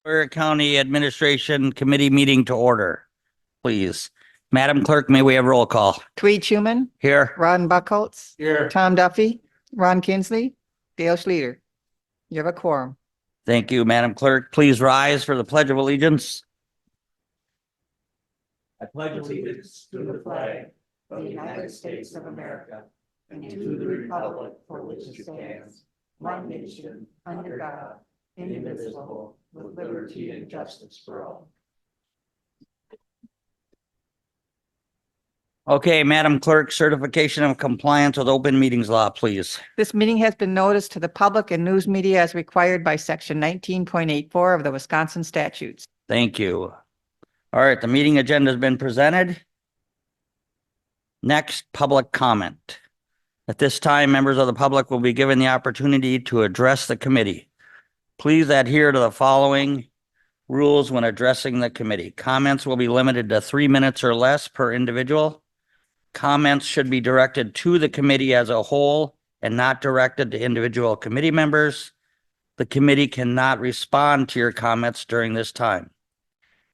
Superior County Administration Committee meeting to order, please. Madam Clerk, may we have roll call? Tweed Schuman, Here. Ron Buckholz, Here. Tom Duffy, Ron Kinsley, Dale Schluter. You have a quorum. Thank you, Madam Clerk. Please rise for the Pledge of Allegiance. I pledge allegiance to the flag of the United States of America and to the republic for which it stands, one nation, under God, indivisible, with liberty and justice for all. Okay, Madam Clerk, certification of compliance with open meetings law, please. This meeting has been noticed to the public and news media as required by section 19.84 of the Wisconsin statutes. Thank you. All right, the meeting agenda has been presented. Next, public comment. At this time, members of the public will be given the opportunity to address the committee. Please adhere to the following rules when addressing the committee. Comments will be limited to 3 minutes or less per individual. Comments should be directed to the committee as a whole and not directed to individual committee members. The committee cannot respond to your comments during this time.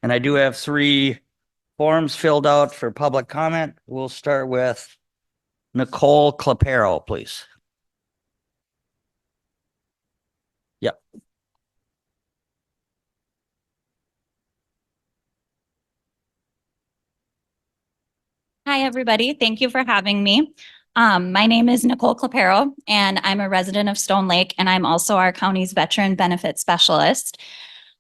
And I do have 3 forms filled out for public comment. We'll start with Nicole Clapero, please. Yep. Hi, everybody. Thank you for having me. My name is Nicole Clapero, and I'm a resident of Stone Lake, and I'm also our county's veteran benefit specialist.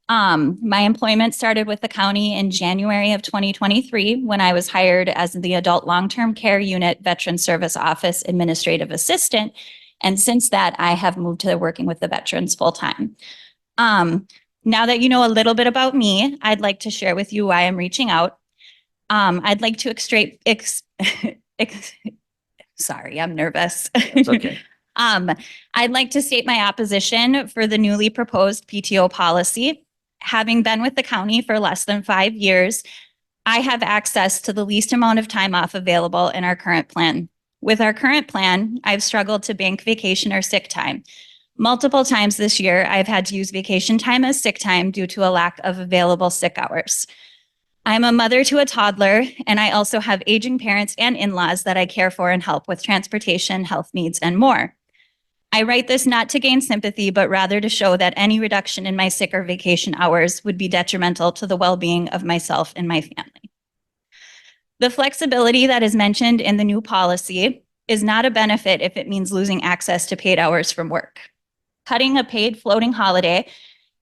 My employment started with the county in January of 2023 when I was hired as the Adult Long-Term Care Unit Veteran Service Office Administrative Assistant. And since that, I have moved to working with the veterans full-time. Now that you know a little bit about me, I'd like to share with you why I'm reaching out. I'd like to sorry, I'm nervous. It's okay. I'd like to state my opposition for the newly proposed PTO policy. Having been with the county for less than 5 years, I have access to the least amount of time off available in our current plan. With our current plan, I've struggled to bank vacation or sick time. Multiple times this year, I've had to use vacation time as sick time due to a lack of available sick hours. I'm a mother to a toddler, and I also have aging parents and in-laws that I care for and help with transportation, health needs, and more. I write this not to gain sympathy, but rather to show that any reduction in my sick or vacation hours would be detrimental to the well-being of myself and my family. The flexibility that is mentioned in the new policy is not a benefit if it means losing access to paid hours from work. Cutting a paid floating holiday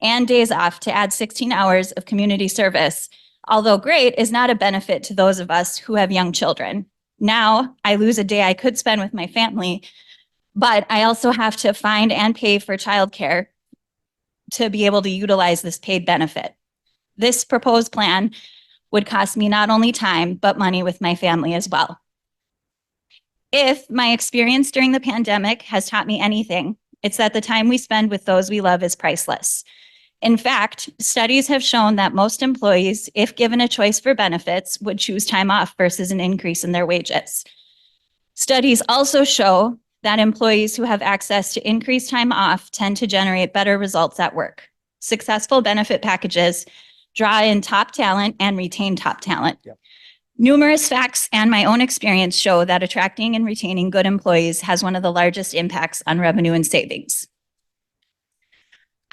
and days off to add 16 hours of community service, although great, is not a benefit to those of us who have young children. Now I lose a day I could spend with my family, but I also have to find and pay for childcare to be able to utilize this paid benefit. This proposed plan would cost me not only time, but money with my family as well. If my experience during the pandemic has taught me anything, it's that the time we spend with those we love is priceless. In fact, studies have shown that most employees, if given a choice for benefits, would choose time off versus an increase in their wages. Studies also show that employees who have access to increased time off tend to generate better results at work. Successful benefit packages draw in top talent and retain top talent. Yep. Numerous facts and my own experience show that attracting and retaining good employees has one of the largest impacts on revenue and savings.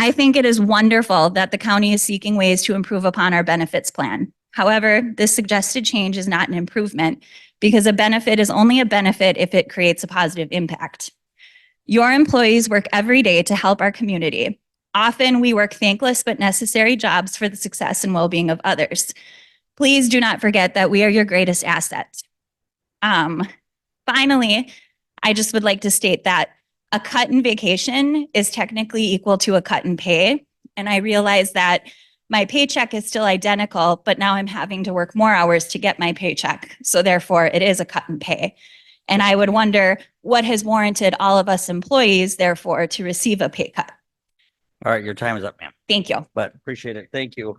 I think it is wonderful that the county is seeking ways to improve upon our benefits plan. However, this suggested change is not an improvement because a benefit is only a benefit if it creates a positive impact. Your employees work every day to help our community. Often we work thankless but necessary jobs for the success and well-being of others. Please do not forget that we are your greatest asset. Finally, I just would like to state that a cut in vacation is technically equal to a cut in pay. And I realize that my paycheck is still identical, but now I'm having to work more hours to get my paycheck. So therefore it is a cut in pay. And I would wonder what has warranted all of us employees, therefore, to receive a pay cut. All right, your time is up, ma'am. Thank you. But appreciate it. Thank you.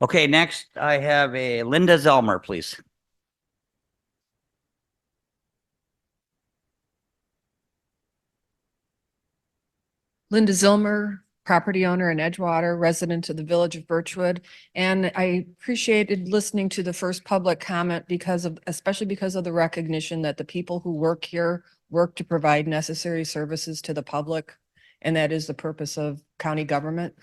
Okay, next I have a Linda Zelmer, please. Linda Zilmer, property owner in Edgewater, resident of the village of Birchwood. And I appreciated listening to the first public comment especially because of the recognition that the people who work here work to provide necessary services to the public. And that is the purpose of county government.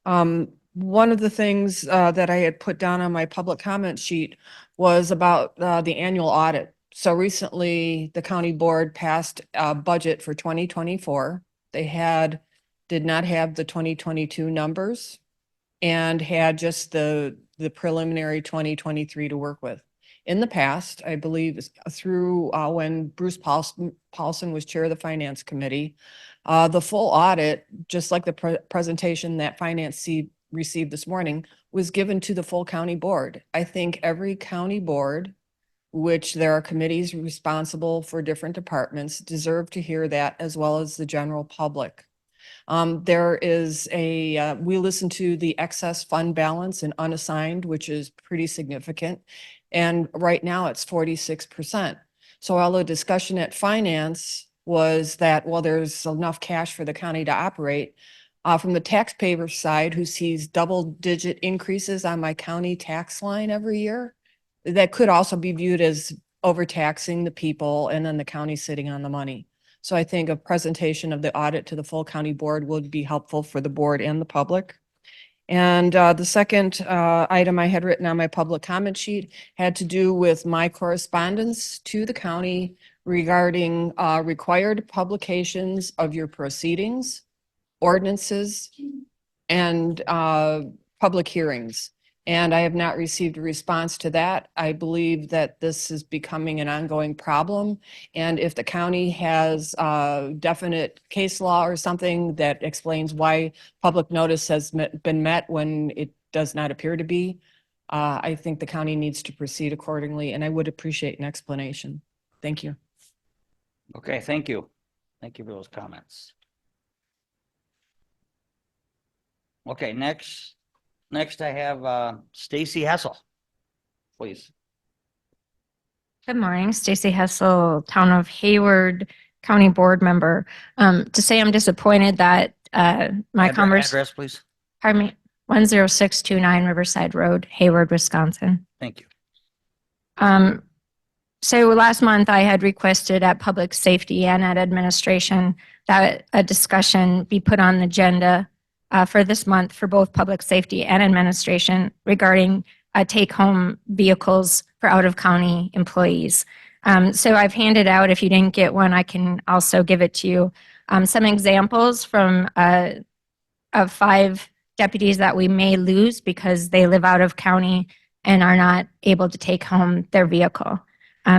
One of the things that I had put down on my public comment sheet was about the annual audit. So recently, the county board passed a budget for 2024. They did not have the 2022 numbers and had just the preliminary 2023 to work with. In the past, I believe through when Bruce Paulson was chair of the finance committee, the full audit, just like the presentation that finance received this morning, was given to the full county board. I think every county board, which there are committees responsible for different departments, deserve to hear that, as well as the general public. There is we listen to the excess fund balance and unassigned, which is pretty significant. And right now it's 46%. So all the discussion at finance was that, well, there's enough cash for the county to operate. From the taxpayer side, who sees double-digit increases on my county tax line every year, that could also be viewed as overtaxing the people and then the county sitting on the money. So I think a presentation of the audit to the full county board would be helpful for the board and the public. And the second item I had written on my public comment sheet had to do with my correspondence to the county regarding required publications of your proceedings, ordinances, and public hearings. And I have not received a response to that. I believe that this is becoming an ongoing problem. And if the county has definite case law or something that explains why public notice has been met when it does not appear to be, I think the county needs to proceed accordingly, and I would appreciate an explanation. Thank you. Okay, thank you. Thank you for those comments. Okay, next I have Stacy Hessel, please. Good morning, Stacy Hessel, Town of Hayward County Board Member. To say I'm disappointed that my conversation, Address, please. pardon me, 10629 Riverside Road, Hayward, Wisconsin. Thank you. So last month I had requested at Public Safety and at Administration that a discussion be put on the agenda for this month for both Public Safety and Administration regarding take-home vehicles for out-of-county employees. So I've handed out, if you didn't get one, I can also give it to you, some examples from of 5 deputies that we may lose because they live out of county and are not able to take home their vehicle.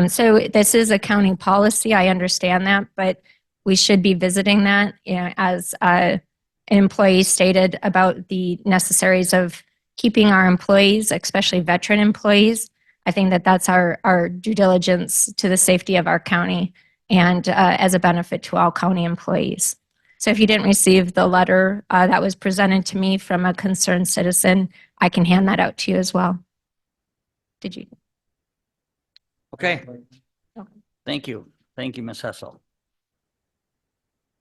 So this is a county policy, I understand that, but we should be visiting that, as an employee stated about the necessaries of keeping our employees, especially veteran employees. I think that that's our due diligence to the safety of our county and as a benefit to all county employees. So if you didn't receive the letter that was presented to me from a concerned citizen, I can hand that out to you as well. Did you? Okay. Okay. Thank you. Thank you, Ms. Hessel.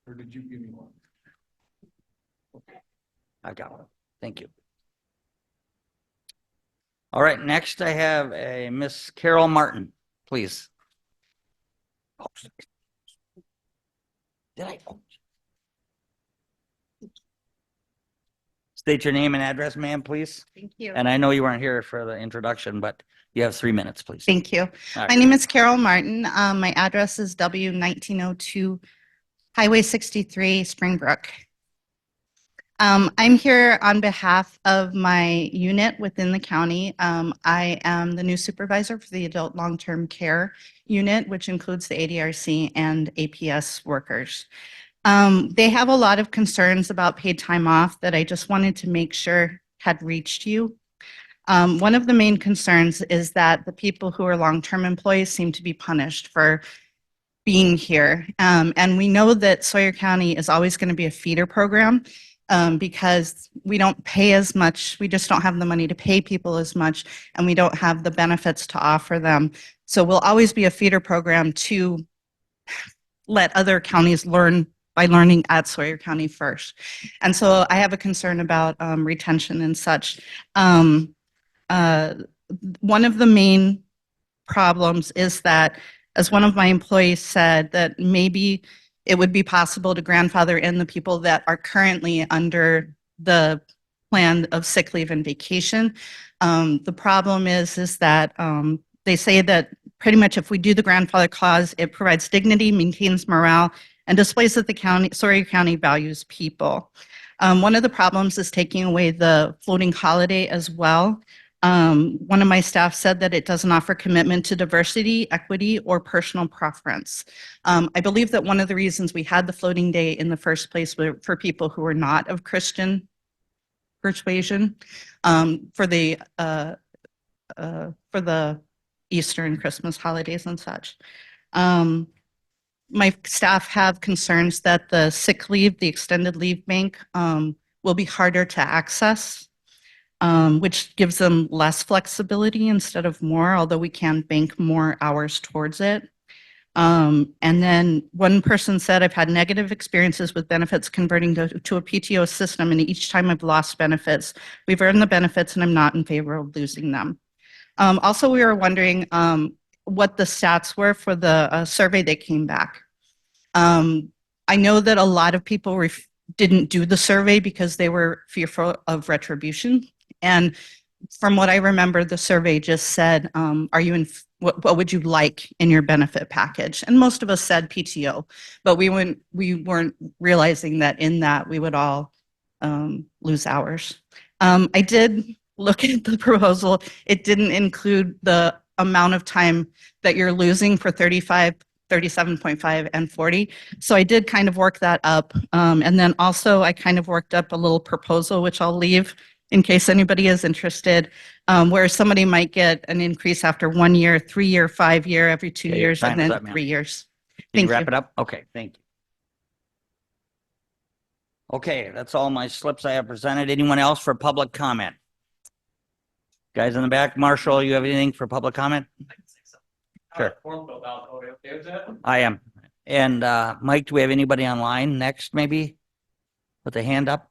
Or did you give me one? I got one. Thank you. All right, next I have a Miss Carol Martin, please. Oh, did I? Oh. State your name and address, ma'am, please. Thank you. And I know you weren't here for the introduction, but you have 3 minutes, please. Thank you. All right. My name is Carol Martin. My address is W1902 Highway 63, Springbrook. I'm here on behalf of my unit within the county. I am the new supervisor for the adult long-term care unit, which includes the ADRC and APS workers. They have a lot of concerns about paid time off that I just wanted to make sure had reached you. One of the main concerns is that the people who are long-term employees seem to be punished for being here. And we know that Sawyer County is always going to be a feeder program because we don't pay as much. We just don't have the money to pay people as much, and we don't have the benefits to offer them. So we'll always be a feeder program to let other counties learn by learning at Sawyer County first. And so I have a concern about retention and such. One of the main problems is that, as one of my employees said, that maybe it would be possible to grandfather in the people that are currently under the plan of sick leave and vacation. The problem is that they say that pretty much if we do the grandfather clause, it provides dignity, maintains morale, and displays that the county, Sawyer County values people. One of the problems is taking away the floating holiday as well. One of my staff said that it doesn't offer commitment to diversity, equity, or personal preference. I believe that one of the reasons we had the floating day in the first place were for people who were not of Christian persuasion, for the Easter and Christmas holidays and such. My staff have concerns that the sick leave, the extended leave bank, will be harder to access, which gives them less flexibility instead of more, although we can bank more hours towards it. And then one person said, I've had negative experiences with benefits converting to a PTO system, and each time I've lost benefits, we've earned the benefits and I'm not in favor of losing them. Also, we were wondering what the stats were for the survey that came back. I know that a lot of people didn't do the survey because they were fearful of retribution. And from what I remember, the survey just said, are you in, what would you like in your benefit package? And most of us said PTO, but we weren't realizing that in that we would all lose hours. I did look at the proposal. It didn't include the amount of time that you're losing for 35, 37.5 and 40. So I did kind of work that up. And then also I kind of worked up a little proposal, which I'll leave in case anybody is interested, where somebody might get an increase after 1 year, 3 year, 5 year, every 2 Okay, years, time and is then up, ma'am. 3 years. Can you Thank wrap you. it up? Okay, thank you. Okay, that's all my slips I have presented. Anyone else for public comment? Guys in the back, Marshall, you have anything for public comment? Sure. I am. And Mike, do we have anybody online next, maybe? With a hand up?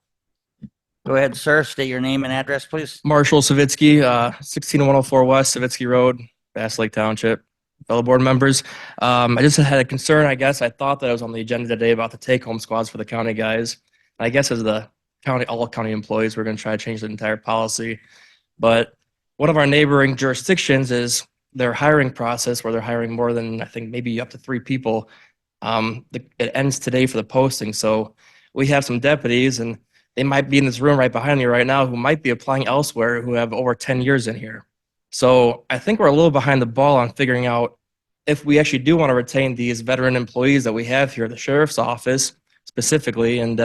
Go ahead, sir. State your name and address, please. Marshall Savitsky, 16104 West Savitsky Road, Bass Lake Township. Fellow board members, I just had a concern, I guess. I thought that I was on the agenda today about the take-home squads for the county guys. I guess as the county, all county employees, we're going to try to change the entire policy. But one of our neighboring jurisdictions is their hiring process where they're hiring more than, I think, maybe up to 3 people. It ends today for the posting. So we have some deputies, and they might be in this room right behind me right now who might be applying elsewhere who have over 10 years in here. So I think we're a little behind the ball on figuring out if we actually do want to retain these veteran employees that we have here at the sheriff's office specifically. And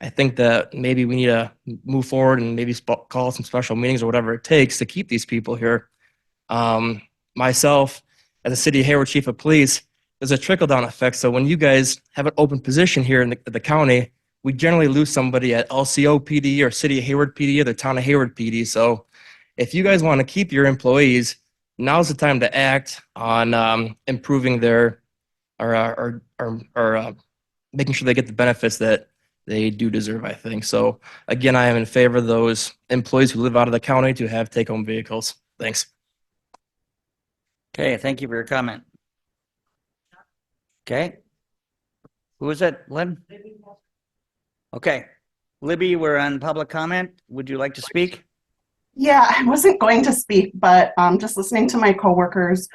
I think that maybe we need to move forward and maybe call some special meetings or whatever it takes to keep these people here. Myself, as a city of Hayward chief of police, there's a trickle-down effect. So when you guys have an open position here in the county, we generally lose somebody at LCO PD or City of Hayward PD or the Town of Hayward PD. So if you guys want to keep your employees, now's the time to act on improving their or making sure they get the benefits that they do deserve, I think. So again, I am in favor of those employees who live out of the county to have take-home vehicles. Thanks. Okay, thank you for your comment. Okay. Who is it, Lynn? Okay. Libby, we're on public comment. Would you like to speak? Yeah, I wasn't going to speak, but just listening to my coworkers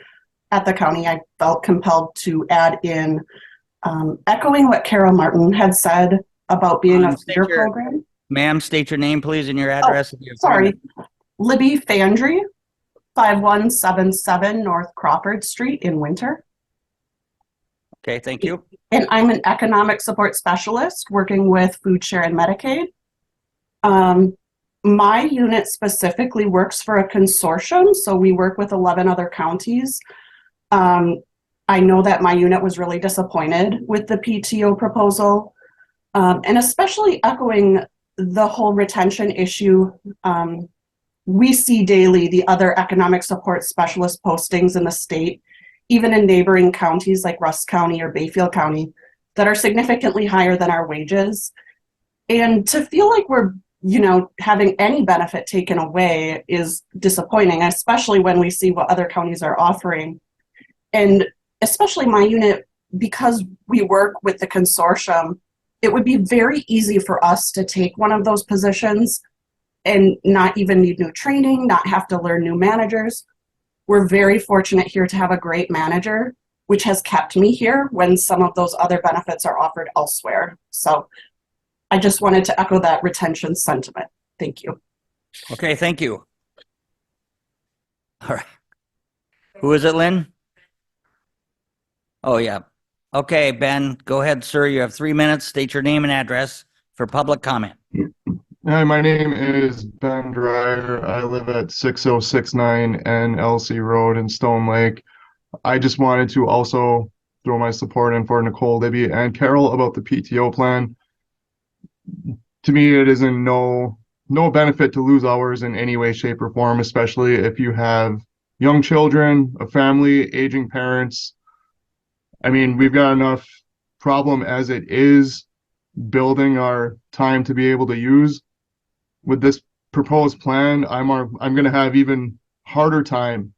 at the county, I felt compelled to add in, echoing what Carol Martin had said about being a State feeder your- program. Ma'am, state your name, please, and your address. if you have Sorry, time. Libby Fandry, 5177 North Crawford Street in Winter. Okay, thank you. And I'm an economic support specialist working with Food Share and Medicaid. My unit specifically works for a consortium, so we work with 11 other counties. I know that my unit was really disappointed with the PTO proposal, and especially echoing the whole retention issue. We see daily the other economic support specialist postings in the state, even in neighboring counties like Rusk County or Bayfield County. that are significantly higher than our wages. And to feel like we're, having any benefit taken away is disappointing, especially when we see what other counties are offering. And especially my unit, because we work with the consortium, it would be very easy for us to take one of those positions and not even need new training, not have to learn new managers. We're very fortunate here to have a great manager, which has kept me here when some of those other benefits are offered elsewhere. So I just wanted to echo that retention sentiment. Thank you. Okay, thank you. All right. Who is it, Lynn? Oh, yeah. Okay, Ben, go ahead, sir. You have 3 minutes. State your name and address for public comment. Hi, my name is Ben Dreyer. I live at 6069 NLC Road in Stone Lake. I just wanted to also throw my support in for Nicole, Libby, and Carol about the PTO plan. To me, it is in no benefit to lose hours in any way, shape, or form, especially if you have young children, a family, aging parents. I mean, we've got enough problem as it is building our time to be able to use. With this proposed plan, I'm going to have even harder time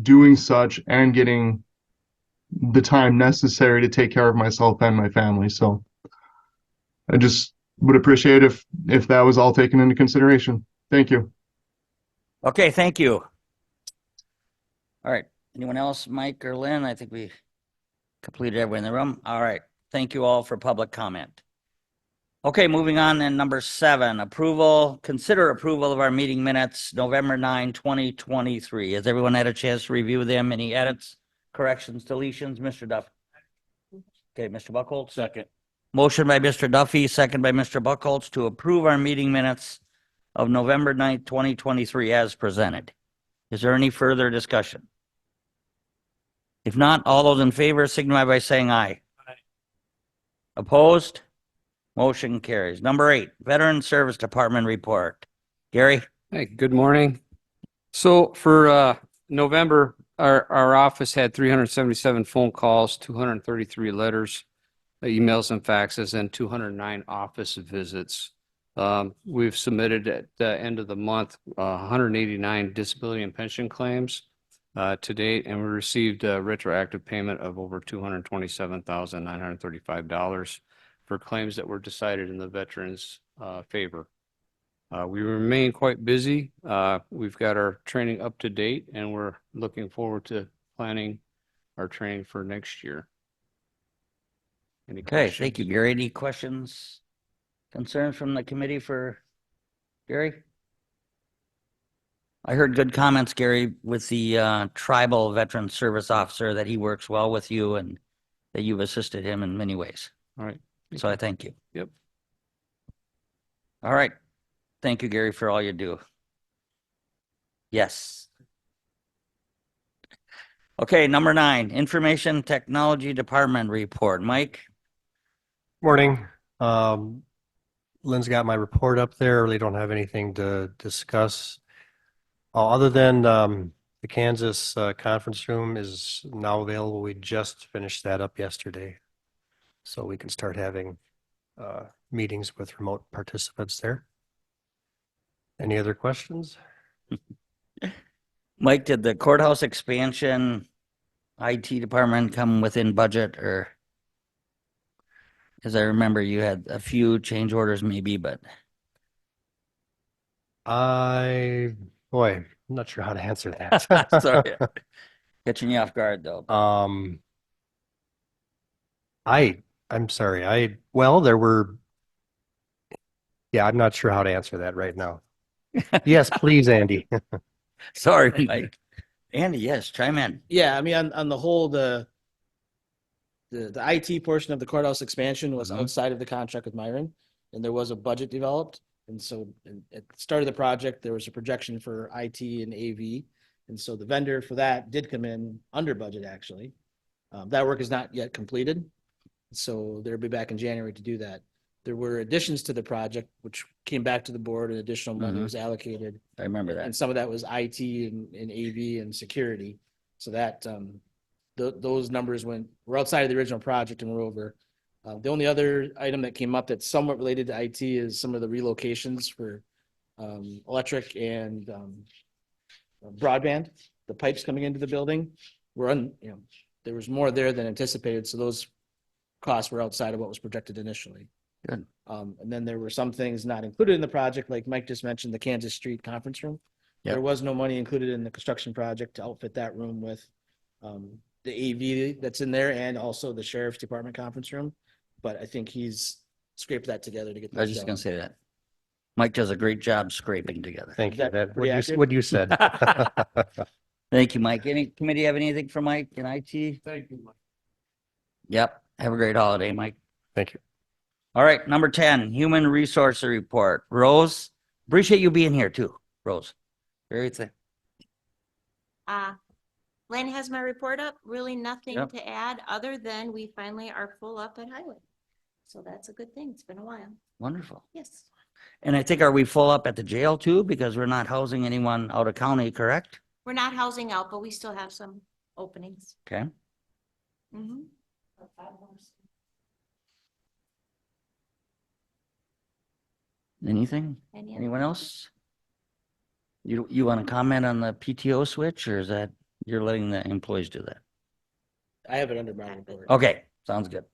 doing such and getting the time necessary to take care of myself and my family. So I just would appreciate if that was all taken into consideration. Thank you. Okay, thank you. All right. Anyone else, Mike or Lynn? I think we completed everyone in the room. All right. Thank you all for public comment. Okay, moving on then, number 7, consider approval of our meeting minutes, November 9, 2023. Has everyone had a chance to review them? Any edits, corrections, deletions? Mr. Duffy? Okay, Mr. Buckholz? Second. Motion by Mr. Duffy, second by Mr. Buckholz to approve our meeting minutes of November 9th, 2023 as presented. Is there any further discussion? If not, all those in favor signify by saying aye. Aye. Opposed? Motion carries. Number 8, Veteran Service Department report. Gary? Hey, good morning. So for November, our office had 377 phone calls, 233 letters, emails and faxes, and 209 office visits. We've submitted at the end of the month 189 disability and pension claims to date, and we received a retroactive payment of over $227,935 for claims that were decided in the veterans' favor. We remain quite busy. We've got our training up to date, and we're looking forward to planning our training for next year. Any Okay, questions? thank you, Gary. Any questions, concerns from the committee for Gary? I heard good comments, Gary, with the tribal veteran service officer, that he works well with you and that you've assisted him in many ways. All right. So I thank you. Yep. All right. Thank you, Gary, for all you do. Yes. Okay, number 9, Information Technology Department report. Mike? Morning. Lynn's got my report up there. Really don't have anything to discuss. Other than the Kansas conference room is now available. We just finished that up yesterday. So we can start having meetings with remote participants there. Any other questions? Mike, did the courthouse expansion IT department come within budget, or? As I remember, you had a few change orders maybe, but. Boy, I'm not sure how to answer that. Sorry. Catching you off guard though. I'm sorry. There were, I'm not sure how to answer that right now. Yes, please, Andy. Sorry, Mike. Andy, yes, chime in. Yeah, I mean, on the whole, the IT portion of the courthouse expansion was outside of the contract with Myron, and there was a budget developed. And so at the start of the project, there was a projection for IT and AV. And so the vendor for that did come in under budget, actually. That work is not yet completed. So they'll be back in January to do that. There were additions to the project, which came back to the board, and additional money was allocated. I remember that. And some of that was IT and AV and security. So that those numbers were outside of the original project and were over The only other item that came up that's somewhat related to IT is some of the relocations for electric and broadband, the pipes coming into the building. There was more there than anticipated, so those costs were outside of what was projected initially. Good. And then there were some things not included in the project, like Mike just mentioned, the Kansas Street Conference Room. Yep. There was no money included in the construction project to outfit that room with the AV that's in there and also the Sheriff's Department Conference Room. But I think he's scraped that together to get. I was just gonna say that. Mike does a great job scraping together. Thank Is you. that That, pretty accurate? what you said. Thank you, Mike. Any committee have anything for Mike in IT? Thank you, Mike. Yep. Have a great holiday, Mike. Thank you. All right, number 10, Human Resources Report. Rose, appreciate you being here too, Rose. Very thing. Lynn has my report up. Really nothing Yep. to add, other than we finally are full up at Highway. So that's a good thing. It's been a while. Wonderful. Yes. And I think, are we full up at the jail too? Because we're not housing anyone out of county, correct? We're not housing out, but we still have some openings. Okay. Mhm. Anything? Any other Anyone else? You want to comment on the PTO switch, or is that you're letting the employees do that? I have it under my report. Okay, sounds good.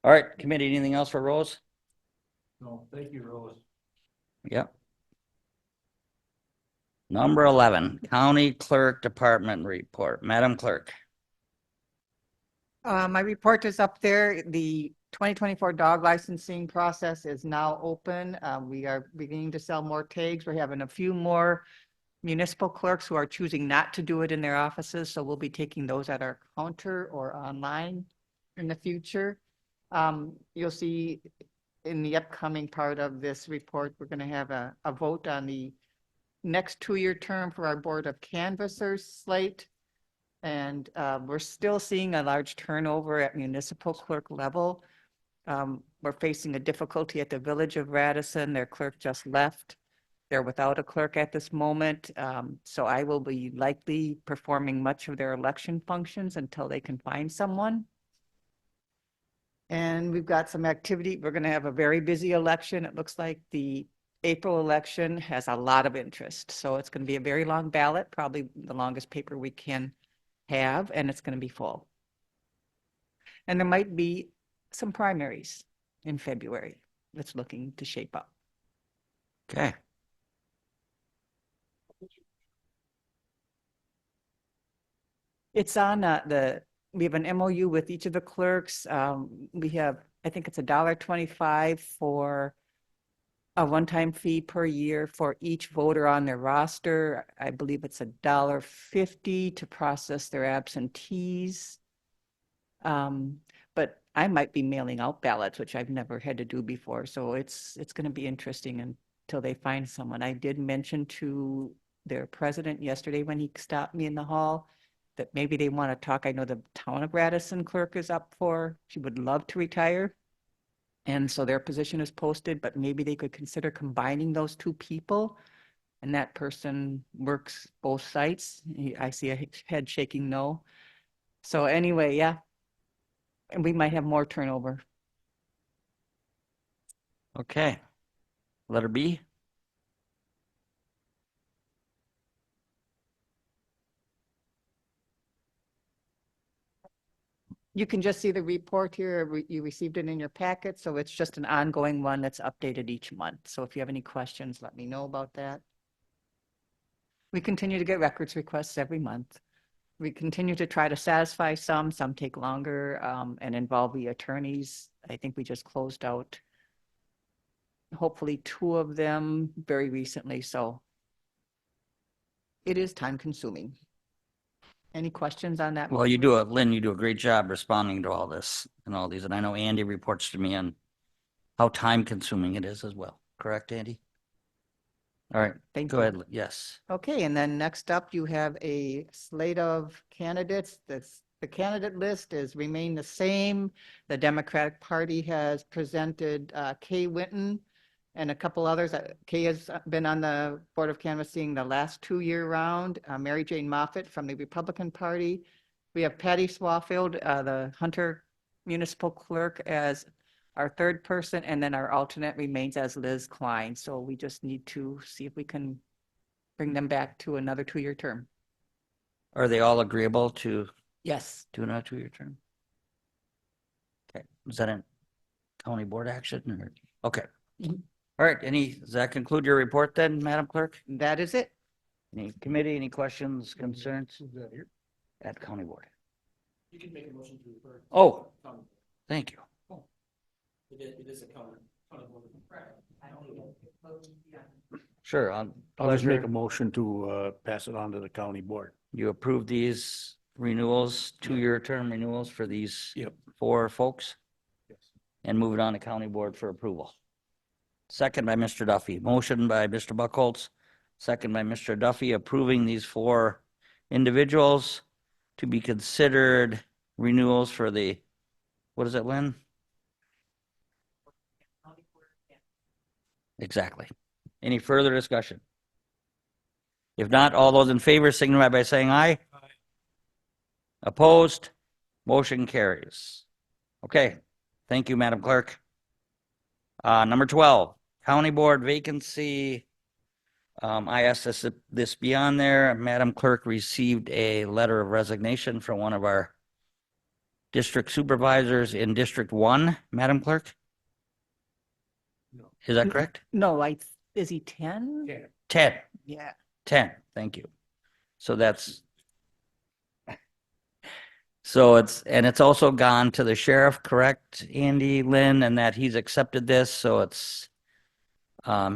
All right, committee, anything else for Rose? No, thank you, Rose. Yep. Number 11, County Clerk Department Report. Madam Clerk. My report is up there. The 2024 dog licensing process is now open. We are beginning to sell more tags. We're having a few more municipal clerks who are choosing not to do it in their offices, so we'll be taking those at our counter or online in the future. You'll see in the upcoming part of this report, we're going to have a vote on the next 2-year term for our Board of Canvassers slate. And we're still seeing a large turnover at municipal clerk level. We're facing a difficulty at the Village of Radisson. Their clerk just left. They're without a clerk at this moment. So I will be likely performing much of their election functions until they can find someone. And we've got some activity. We're going to have a very busy election. It looks like the April election has a lot of interest. So it's going to be a very long ballot, probably the longest paper we can have, and it's going to be full. And there might be some primaries in February that's looking to shape up. Okay. It's on we have an MOU with each of the clerks. We have, I think it's $1.25 for a one-time fee per year for each voter on their roster. I believe it's $1.50 to process their absentees. But I might be mailing out ballots, which I've never had to do before. So it's going to be interesting until they find someone. I did mention to their president yesterday when he stopped me in the hall that maybe they want to talk. I know the town of Radisson clerk is up for, she would love to retire. And so their position is posted, but maybe they could consider combining those two people. And that person works both sites. I see a head shaking no. So anyway, yeah. And we might have more turnover. Okay. Letter B. You can just see the report here. You received it in your packet. So it's just an ongoing one that's updated each month. So if you have any questions, let me know about that. We continue to get records requests every month. We continue to try to satisfy some take longer and involve the attorneys. I think we just closed out hopefully 2 of them very recently. So it is time consuming. Any questions on that? Well, Lynn, you do a great job responding to all this and all these. And I know Andy reports to me on how time consuming it is as well. Correct, Andy? All right, Thank go you. ahead. Yes. Okay, and then next up, you have a slate of candidates. The candidate list has remained the same. The Democratic Party has presented Kay Winton and a couple others. Kay has been on the Board of Canvassing the last 2-year round. Mary Jane Moffitt from the Republican Party. We have Patty Swafield, the Hunter municipal clerk as our third person, and then our alternate remains as Liz Klein. So we just need to see if we can bring them back to another 2-year term. Are they all agreeable to Yes. do another 2-year term? Okay, is that a county board action or, okay. Mhm. All right, does that conclude your report then, Madam Clerk? That is it. Any committee, any questions, concerns Is that here? at county board? You can make a motion to refer. Oh, thank you. It is a county board. Sure, I'll just make a pleasure. motion to pass it on to the county board. You approve these renewals, 2-year term renewals for these Yep. 4 folks Yes. and move it on to county board for approval. Second by Mr. Duffy, motion by Mr. Buckholz, second by Mr. Duffy, approving these 4 individuals to be considered renewals for the, what is it, Lynn? Exactly. Any further discussion? If not, all those in favor signify by saying aye. Opposed? Motion carries. Okay, thank you, Madam Clerk. Number 12, County Board vacancy. I asked this be on there. Madam Clerk received a letter of resignation from one of our district supervisors in District 1, Madam Clerk? No. Is that correct? No, is he 10? 10. Yeah. 10, thank you. So it's also gone to the sheriff, correct, Andy, Lynn, and that he's accepted this, so it's,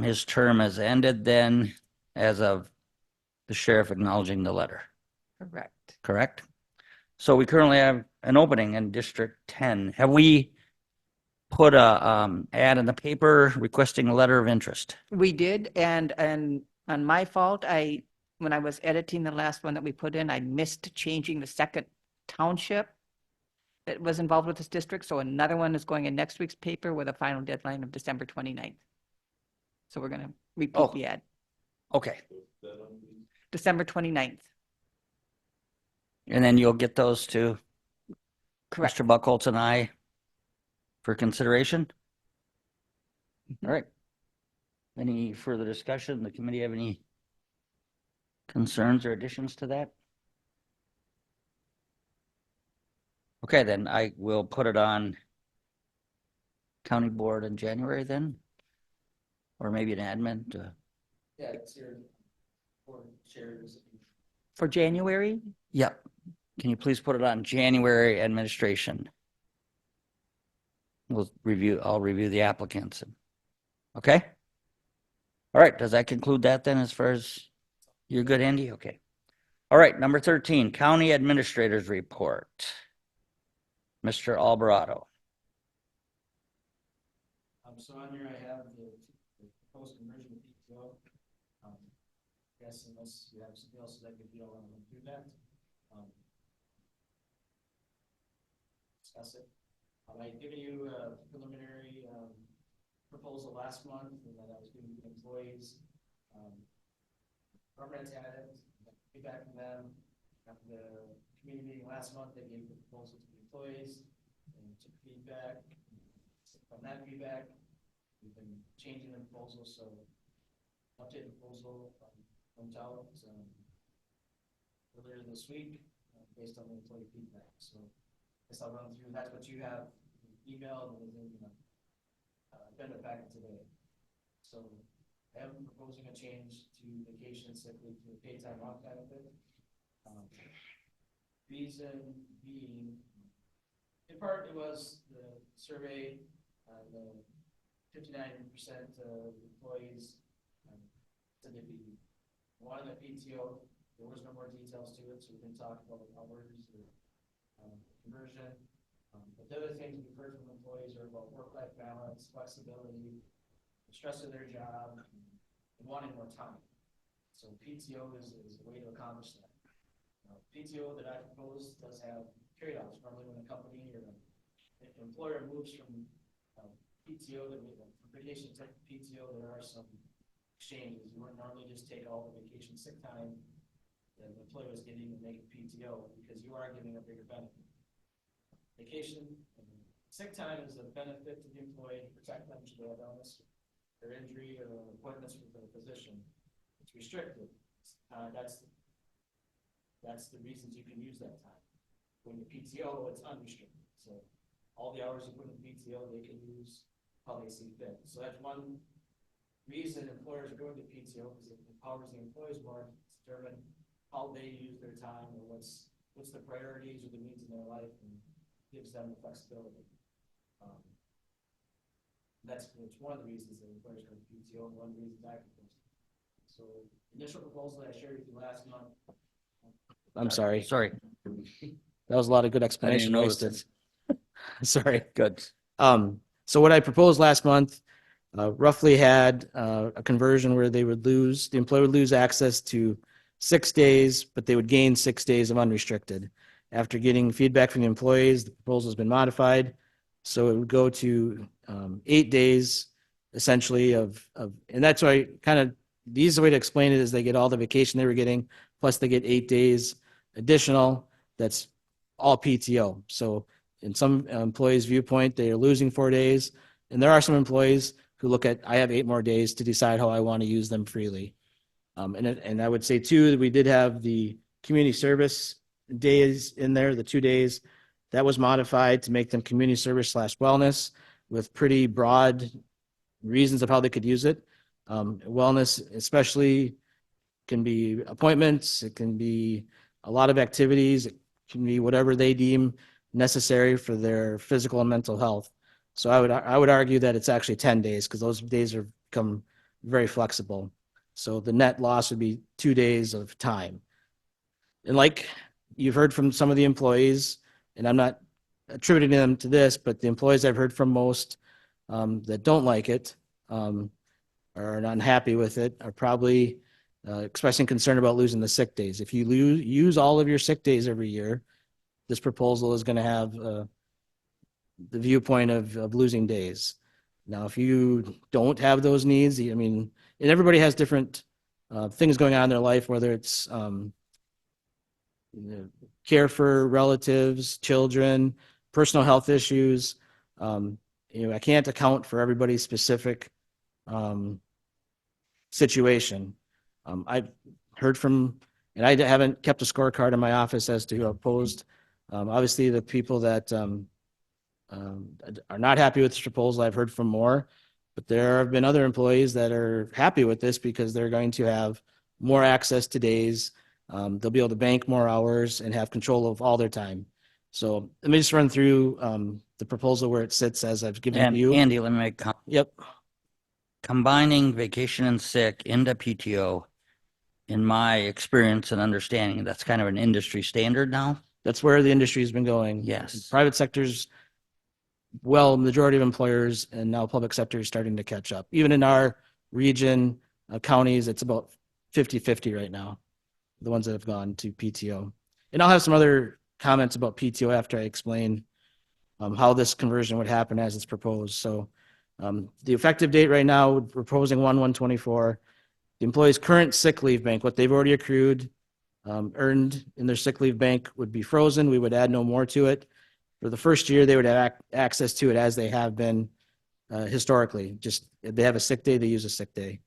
his term has ended then as of the sheriff acknowledging the letter, Correct. correct? So we currently have an opening in District 10. Have we put a, ad in the paper requesting a letter of interest? We did, and on my fault, when I was editing the last one that we put in, I missed changing the second township that was involved with this district, so another one is going in next week's paper with a final deadline of December 29th. So we're gonna repeat Oh. the ad, Okay, December 29th. and then you'll get those to Correct. Mr. Buckholz and I for consideration? All right. Any further discussion? The committee have any concerns or additions to that? Okay, then I will put it on county board in January then? Or maybe an admin to, Yeah, it's your board chairs. For January, yep. Can you please put it on January administration? I'll review the applicants. Okay? All right, does that conclude that then as far as you're good, Andy? Okay. All right, number 13, County Administrator's Report. Mr. Alvarado. So on here I have the proposed conversion of PTO. Yes, unless you have something else that could be all on through that. Discuss it. I'd given you a preliminary proposal last month, and then I was giving the employees. Department had it, feedback from them. After the committee meeting last month, they gave the proposal to the employees and took feedback. From that feedback, we've been changing the proposal, so update the proposal went out earlier this week based on the employee feedback. So I guess I'll run through. That's what you have emailed and then agenda packet today. So I am proposing a change to vacation sick leave to a paid time off benefit. Reason being, in part, it was the survey, the 59% of employees said they'd be wanting a PTO. There was no more details to it, so we didn't talk about hours or conversion. But the other things we've heard from employees are about work-life balance, flexibility, the stress of their job, and wanting more time. So PTO is a way to accomplish that. PTO that I propose does have trade-offs. Normally when a company or an employer moves from PTO to vacation to PTO, there are some exchanges. You wouldn't normally just take all the vacation sick time the employer is getting and make it PTO because you are giving a bigger benefit. Vacation, sick time is a benefit to the employee to protect them should they have illness, their injury, or appointments with their physician. It's restricted. That's the reasons you can use that time. When you PTO, it's unrestricted. So all the hours you put in PTO, they can use how they see fit. So that's one reason employers are going to PTO, because it empowers the employees more to determine how they use their time or what's the priorities or the needs in their life, and gives them the flexibility. It's one of the reasons that employers go to PTO, and one of the reasons I proposed. So initial proposal that I shared with you last month. I'm sorry. Sorry. That was a lot of good explanation notice wasted. Sorry. Good. So what I proposed last month, roughly had a conversion where the employee would lose access to 6 days, but they would gain 6 days of unrestricted. After getting feedback from the employees, the proposal has been modified. So it would go to 8 days essentially and that's why the easiest way to explain it is they get all the vacation they were getting, plus they get 8 days additional. That's all PTO. So in some employees' viewpoint, they are losing 4 days. And there are some employees who look at, I have 8 more days to decide how I want to use them freely. And I would say too, that we did have the community service days in there, the 2 days that was modified to make them community service / wellness with pretty broad reasons of how they could use it. Wellness especially can be appointments. It can be a lot of activities. It can be whatever they deem necessary for their physical and mental health. So I would argue that it's actually 10 days because those days are become very flexible. So the net loss would be 2 days of time. And like you've heard from some of the employees, and I'm not attributing them to this, but the employees I've heard from most that don't like it are unhappy with it are probably expressing concern about losing the sick days. If you use all of your sick days every year, this proposal is going to have the viewpoint of losing days. Now, if you don't have those needs, I mean, and everybody has different things going on in their life, whether it's care for relatives, children, personal health issues. I can't account for everybody's specific situation. I've heard from, and I haven't kept a scorecard in my office as to who opposed. Obviously, the people that are not happy with this proposal, I've heard from more, but there have been other employees that are happy with this because they're going to have more access to days. They'll be able to bank more hours and have control of all their time. So let me just run through the proposal where it sits as I've given And you. Andy, let me make Yep. combining vacation and sick into PTO, in my experience and understanding, that's kind of an industry standard now. That's where the industry has been going. Yes. Private sectors, well, majority of employers and now public sector is starting to catch up. Even in our region, counties, it's about 50-50 right now, the ones that have gone to PTO. And I'll have some other comments about PTO after I explain how this conversion would happen as it's proposed. So the effective date right now, we're proposing 1/1/24. The employee's current sick leave bank, what they've already accrued, earned in their sick leave bank would be frozen. We would add no more to it. For the first year, they would have access to it as they have been historically. Just if they have a sick day, they use a sick day.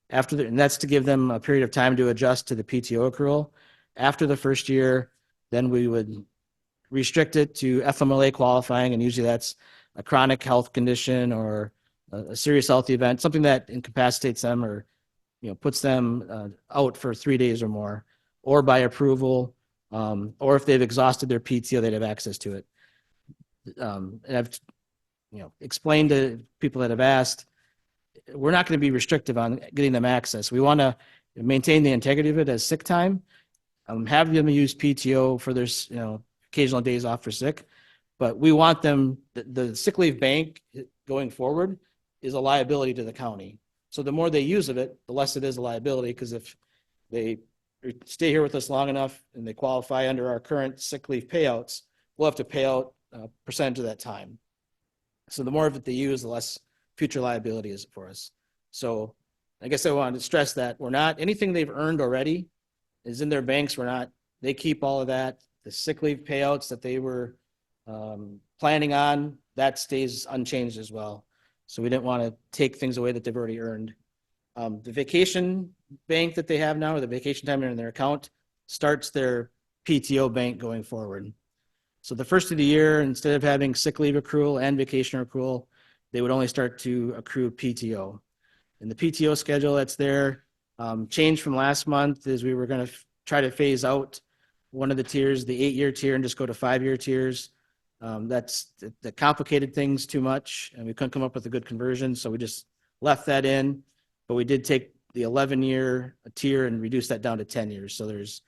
And that's to give them a period of time to adjust to the PTO accrual. After the first year, then we would restrict it to FMLA qualifying, and usually that's a chronic health condition or a serious health event, something that incapacitates them or puts them out for 3 days or more, or by approval, or if they've exhausted their PTO, they'd have access to it. And I've explained to people that have asked, we're not going to be restrictive on getting them access. We want to maintain the integrity of it as sick time. Have them use PTO for their occasional days off for sick, but we want them, the sick leave bank going forward is a liability to the county. So the more they use of it, the less it is a liability, because if they stay here with us long enough and they qualify under our current sick leave payouts, we'll have to pay out a percentage of that time. So the more of it they use, the less future liability is for us. So I guess I wanted to stress that we're not, anything they've earned already is in their banks. They keep all of that. The sick leave payouts that they were planning on, that stays unchanged as well. So we didn't want to take things away that they've already earned. The vacation bank that they have now, or the vacation time in their account, starts their PTO bank going forward. So the first of the year, instead of having sick leave accrual and vacation accrual, they would only start to accrue PTO. And the PTO schedule that's there changed from last month is we were going to try to phase out one of the tiers, the 8-year tier, and just go to 5-year tiers. That's the complicated things too much, and we couldn't come up with a good conversion, so we just left that in. But we did take the 11-year tier and reduce that down to 10 years. So there's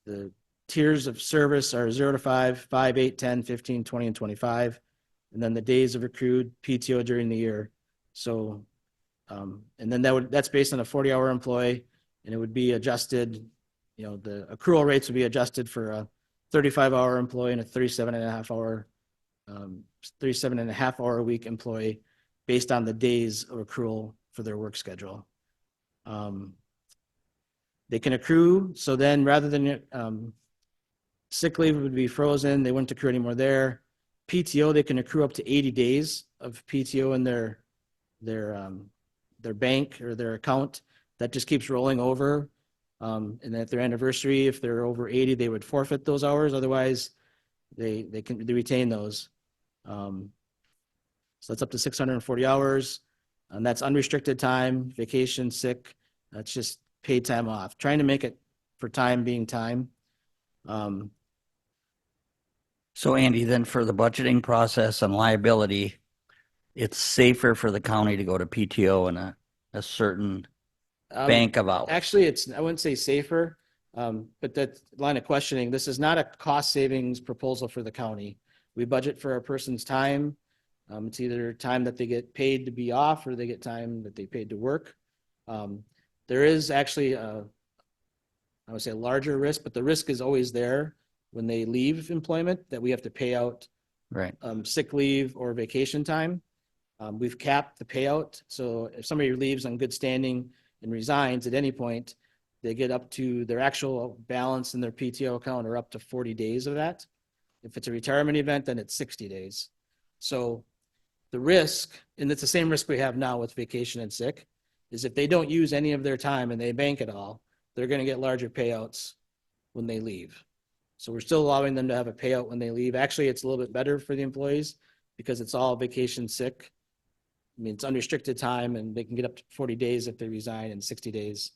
the tiers of service are 0 to 5, 5, 8, 10, 15, 20, and 25. And then the days of accrued PTO during the year. So, and then that's based on a 40-hour employee, and it would be adjusted, you know, the accrual rates would be adjusted for a 35-hour employee and a 37.5-hour a week employee based on the days of accrual for their work schedule. They can accrue, so then rather than sick leave would be frozen, they wouldn't accrue anymore there. PTO, they can accrue up to 80 days of PTO in their bank or their account. That just keeps rolling over. And at their anniversary, if they're over 80, they would forfeit those hours. Otherwise, they retain those. So that's up to 640 hours. And that's unrestricted time, vacation, sick. That's just paid time off. Trying to make it for time being time. So Andy, then for the budgeting process and liability, it's safer for the county to go to PTO in a certain bank of hours. Actually, I wouldn't say safer, but that line of questioning, this is not a cost savings proposal for the county. We budget for a person's time. It's either time that they get paid to be off or they get time that they paid to work. There is actually I would say a larger risk, but the risk is always there when they leave employment that we have to pay out Right. sick leave or vacation time. We've capped the payout. So if somebody leaves on good standing and resigns at any point, they get up to their actual balance in their PTO account or up to 40 days of that. If it's a retirement event, then it's 60 days. So the risk, and it's the same risk we have now with vacation and sick, is if they don't use any of their time and they bank it all, they're going to get larger payouts when they leave. So we're still allowing them to have a payout when they leave. Actually, it's a little bit better for the employees because it's all vacation sick. I mean, it's unrestricted time and they can get up to 40 days if they resign and 60 days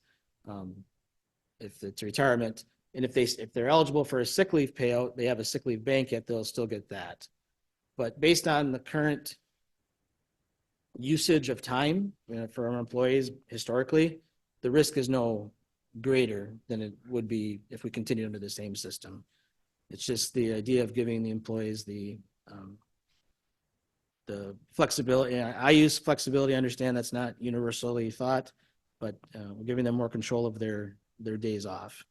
if it's retirement. And if they're eligible for a sick leave payout, they have a sick leave bank yet, they'll still get that. But based on the current usage of time for our employees historically, the risk is no greater than it would be if we continued under the same system. It's just the idea of giving the employees the flexibility. I use flexibility. I understand that's not universally thought, but we're giving them more control of their days off.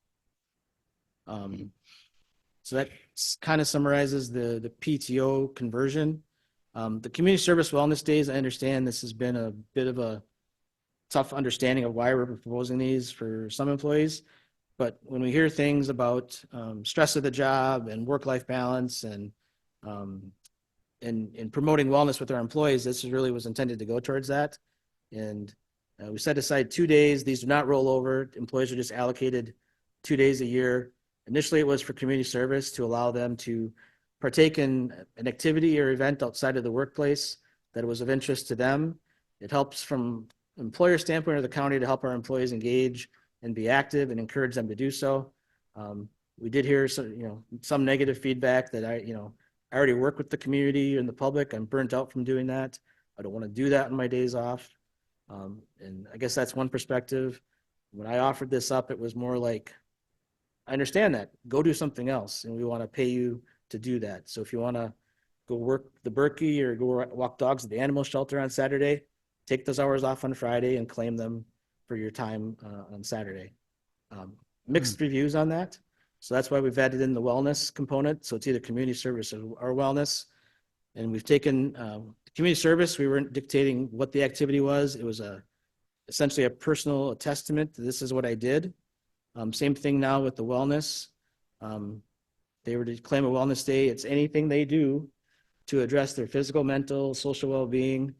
So that kind of summarizes the PTO conversion. The community service wellness days, I understand this has been a bit of a tough understanding of why we're proposing these for some employees. But when we hear things about stress of the job and work-life balance and promoting wellness with our employees, this really was intended to go towards that. And we set aside 2 days. These do not roll over. Employees are just allocated 2 days a year. Initially, it was for community service to allow them to partake in an activity or event outside of the workplace that was of interest to them. It helps from employer standpoint or the county to help our employees engage and be active and encourage them to do so. We did hear some negative feedback that I already work with the community and the public. I'm burnt out from doing that. I don't want to do that on my days off. And I guess that's one perspective. When I offered this up, it was more like, I understand that. Go do something else, and we want to pay you to do that. So if you want to go work the Berkey or go walk dogs at the animal shelter on Saturday, take those hours off on Friday and claim them for your time on Saturday. Mixed reviews on that. So that's why we've added in the wellness component. So it's either community service or wellness. And we've taken community service. We weren't dictating what the activity was. It was essentially a personal testament. This is what I did. Same thing now with the wellness. They were to claim a wellness day. It's anything they do to address their physical, mental, social well-being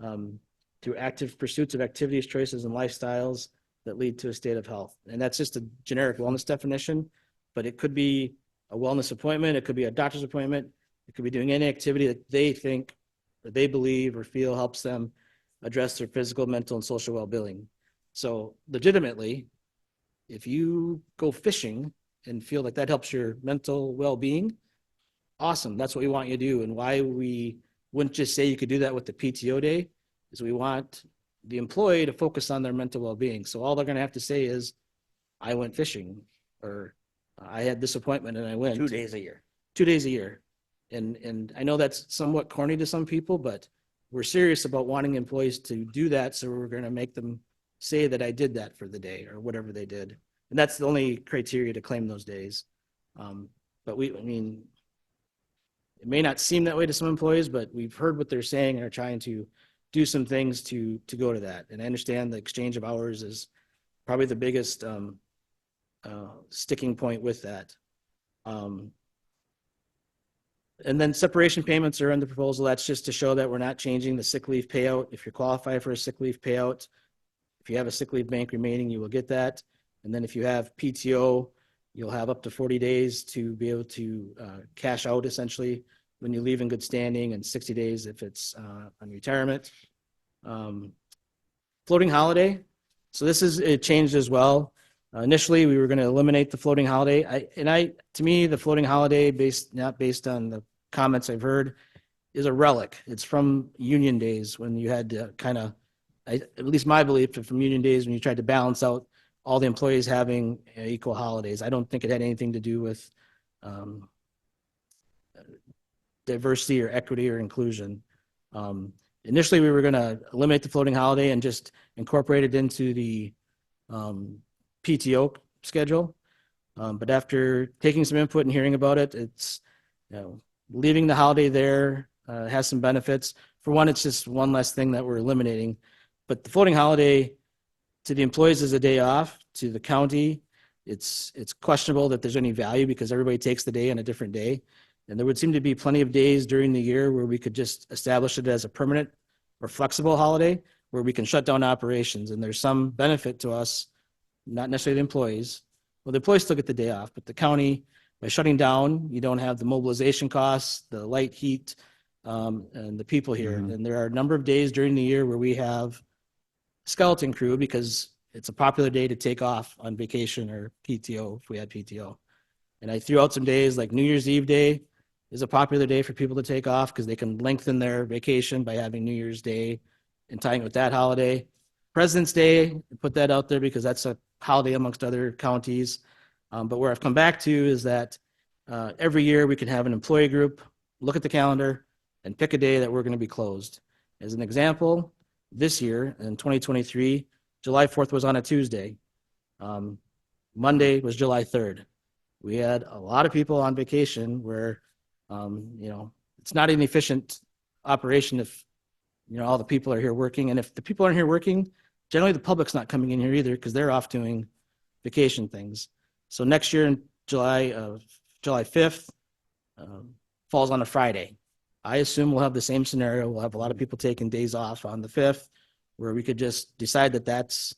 through active pursuits of activities, choices, and lifestyles that lead to a state of health. And that's just a generic wellness definition, but it could be a wellness appointment, it could be a doctor's appointment, it could be doing any activity that they think, or they believe or feel helps them address their physical, mental, and social well-being. So legitimately, if you go fishing and feel like that helps your mental well-being, awesome, that's what we want you to do. And why we wouldn't just say you could do that with the PTO day is we want the employee to focus on their mental well-being. So all they're going to have to say is, I went fishing, or I had this appointment and I went. 2 days a year. 2 days a year. And I know that's somewhat corny to some people, but we're serious about wanting employees to do that. So we're going to make them say that I did that for the day or whatever they did. And that's the only criteria to claim those days. But I mean, it may not seem that way to some employees, but we've heard what they're saying and are trying to do some things to go to that. And I understand the exchange of hours is probably the biggest sticking point with that. And then separation payments are in the proposal. That's just to show that we're not changing the sick leave payout. If you're qualified for a sick leave payout, if you have a sick leave bank remaining, you will get that. And then if you have PTO, you'll have up to 40 days to be able to cash out essentially when you leave in good standing, and 60 days if it's on retirement. Floating holiday. So this is, it changed as well. Initially, we were going to eliminate the floating holiday. To me, the floating holiday, not based on the comments I've heard, is a relic. It's from union days when you had to kind of, at least my belief, from union days when you tried to balance out all the employees having equal holidays. I don't think it had anything to do with diversity or equity or inclusion. Initially, we were going to eliminate the floating holiday and just incorporate it into the PTO schedule. But after taking some input and hearing about it, it's, leaving the holiday there has some benefits. For one, it's just one less thing that we're eliminating. But the floating holiday to the employees is a day off. To the county, it's questionable that there's any value because everybody takes the day on a different day. And there would seem to be plenty of days during the year where we could just establish it as a permanent or flexible holiday where we can shut down operations. And there's some benefit to us, not necessarily the employees. Well, the employees still get the day off, but the county, by shutting down, you don't have the mobilization costs, the light, heat, and the people here. Mhm. And there are a number of days during the year where we have skeleton crew because it's a popular day to take off on vacation or PTO if we had PTO. And I threw out some days like New Year's Eve day is a popular day for people to take off because they can lengthen their vacation by having New Year's Day and tying it with that holiday. President's Day, put that out there because that's a holiday amongst other counties. But where I've come back to is that every year we can have an employee group, look at the calendar, and pick a day that we're going to be closed. As an example, this year in 2023, July 4th was on a Tuesday. Monday was July 3rd. We had a lot of people on vacation where, it's not an efficient operation if, all the people are here working. And if the people aren't here working, generally the public's not coming in here either because they're off doing vacation things. So next year in July 5th falls on a Friday. I assume we'll have the same scenario. We'll have a lot of people taking days off on the 5th where we could just decide that that's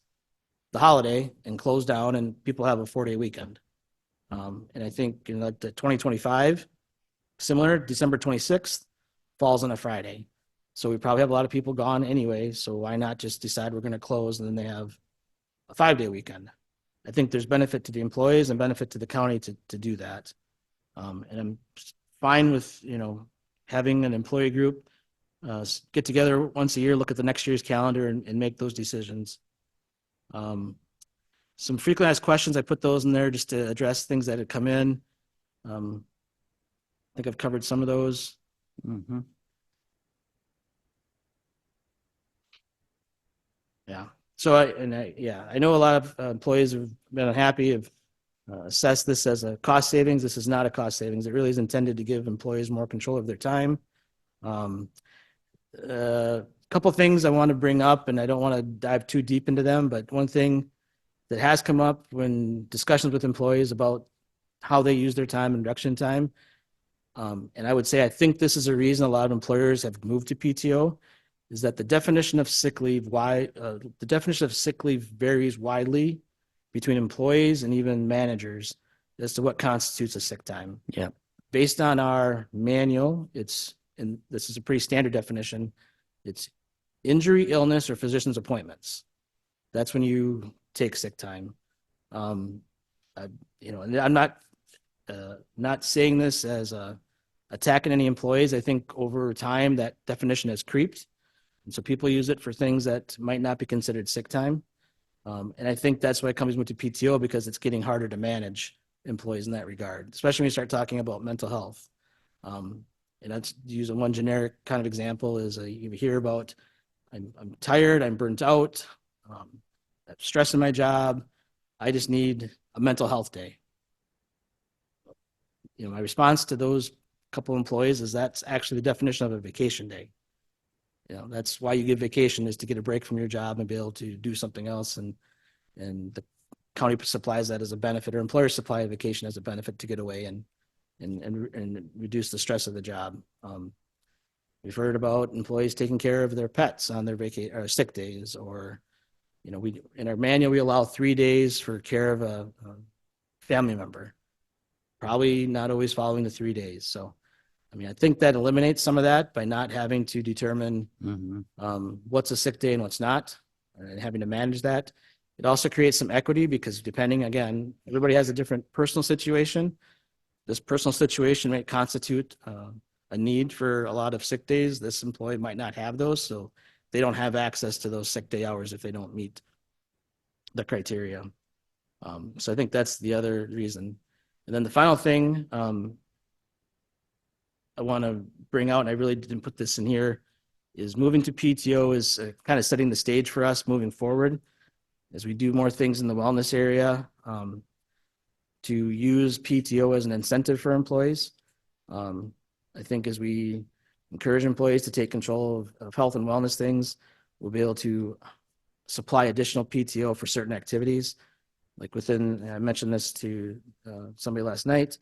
the holiday and close down and people have a 4-day weekend. And I think the 2025, similar, December 26th falls on a Friday. So we probably have a lot of people gone anyway. So why not just decide we're going to close and then they have a 5-day weekend? I think there's benefit to the employees and benefit to the county to do that. And I'm fine with, having an employee group get together once a year, look at the next year's calendar and make those decisions. Some frequently asked questions, I put those in there just to address things that had come in. I think I've covered some of those. Mm-hmm. Yeah. So I know a lot of employees have been unhappy, have assessed this as a cost savings. This is not a cost savings. It really is intended to give employees more control of their time. A couple of things I want to bring up, and I don't want to dive too deep into them, but one thing that has come up when discussions with employees about how they use their time and reduction time, And I would say, I think this is a reason a lot of employers have moved to PTO, is that the definition of sick leave, the definition of sick leave varies widely between employees and even managers as to what constitutes a sick time. Yeah. Based on our manual, and this is a pretty standard definition, it's injury, illness, or physician's appointments. That's when you take sick time. And I'm not saying this as attacking any employees. I think over time that definition has creeped. And so people use it for things that might not be considered sick time. And I think that's why companies move to PTO, because it's getting harder to manage employees in that regard, especially when you start talking about mental health. And that's using one generic kind of example is you hear about, I'm tired, I'm burnt out, I'm stressing my job, I just need a mental health day. My response to those couple employees is that's actually the definition of a vacation day. That's why you give vacation, is to get a break from your job and be able to do something else. And the county supplies that as a benefit, or employers supply a vacation as a benefit to get away and reduce the stress of the job. We've heard about employees taking care of their pets on their sick days, or, in our manual, we allow 3 days for care of a family member. Probably not always following the 3 days. So, I think that eliminates some of that by not having to determine what's a sick day and what's not, and having to manage that. It also creates some equity, because depending, again, everybody has a different personal situation. This personal situation may constitute a need for a lot of sick days. This employee might not have those, so they don't have access to those sick day hours if they don't meet the criteria. So I think that's the other reason. And then the final thing I want to bring out, and I really didn't put this in here, is moving to PTO is kind of setting the stage for us moving forward as we do more things in the wellness area, to use PTO as an incentive for employees. I think as we encourage employees to take control of health and wellness things, we'll be able to supply additional PTO for certain activities. Like I mentioned this to somebody last night,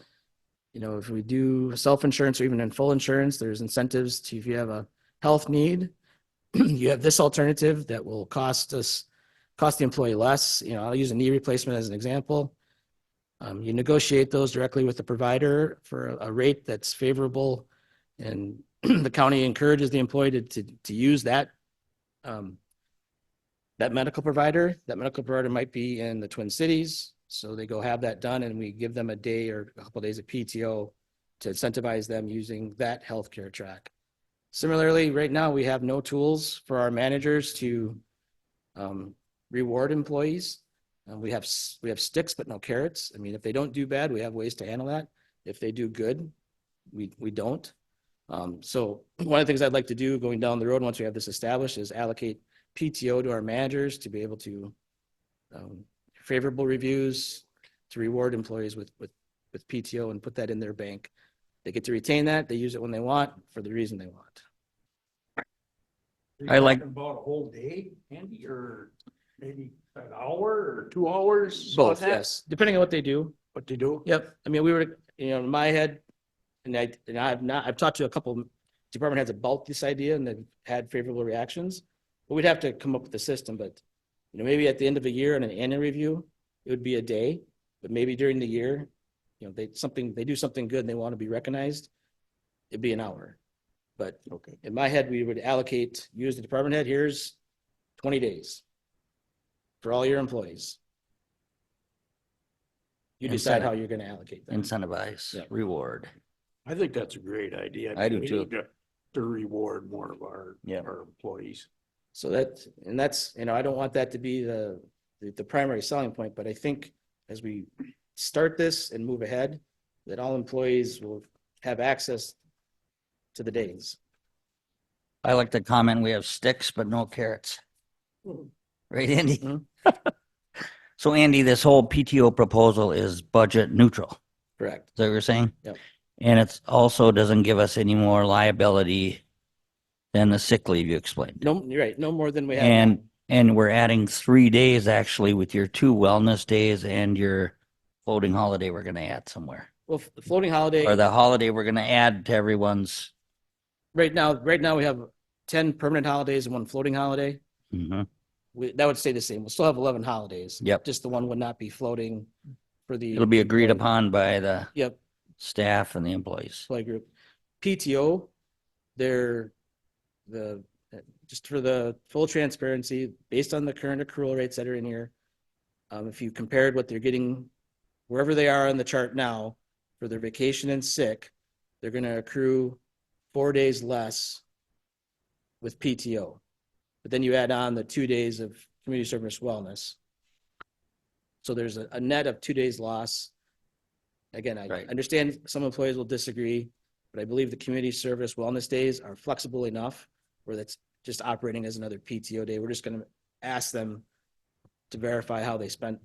if we do self-insurance or even in full insurance, there's incentives to, if you have a health need, you have this alternative that will cost the employee less. I'll use a knee replacement as an example. You negotiate those directly with the provider for a rate that's favorable, and the county encourages the employee to use that medical provider. That medical provider might be in the Twin Cities, so they go have that done, and we give them a day or a couple of days of PTO to incentivize them using that healthcare track. Similarly, right now we have no tools for our managers to reward employees. We have sticks, but no carrots. If they don't do bad, we have ways to handle that. If they do good, we don't. So one of the things I'd like to do going down the road once we have this established is allocate PTO to our managers to be able to favorable reviews, to reward employees with PTO and put that in their bank. They get to retain that. They use it when they want for the reason they want. I like- About a whole day, Andy, or maybe an hour or 2 hours? Both, on that? yes, depending on what they do. What they do? Yep. We were, in my head, and I've talked to a couple department heads about this idea, and they've had favorable reactions. But we'd have to come up with a system. But maybe at the end of a year in an annual review, it would be a day. But maybe during the year, they do something good and they want to be recognized, it'd be an hour. But Okay. in my head, we would use the department head. Here's 20 days for all your employees. You decide how you're going to allocate them. Incentivize, Yeah. reward. I think that's a great idea. I do We too. need To reward more of our Yeah. employees. So that's, I don't want that to be the primary selling point, but I think as we start this and move ahead, that all employees will have access to the days. I like the comment, we have sticks but no carrots. Right, Andy? Mhm. So Andy, this whole PTO proposal is budget neutral. Correct. Is that what you're saying? Yep. And it's also doesn't give us any more liability than the sick leave you explained. No, you're right. No more than we have. now. And we're adding 3 days actually with your 2 wellness days and your floating holiday we're gonna add somewhere. Well, the floating holiday. or the holiday we're gonna add to everyone's? Right now, we have 10 permanent holidays and 1 floating holiday. Mhm. That would stay the same. We'll still have 11 holidays. Yep. Just the one would not be floating for the. It'll be agreed employee. upon by the Yep, staff and the employees. employee group. PTO, just for the full transparency, based on the current accrual rates that are in here, if you compared what they're getting, wherever they are on the chart now, for their vacation and sick, they're gonna accrue 4 days less with PTO. But then you add on the 2 days of community service wellness. So there's a net of 2 days loss. Again, I Right. understand some employees will disagree, but I believe the community service wellness days are flexible enough where that's just operating as another PTO day. We're just gonna ask them to verify how they spent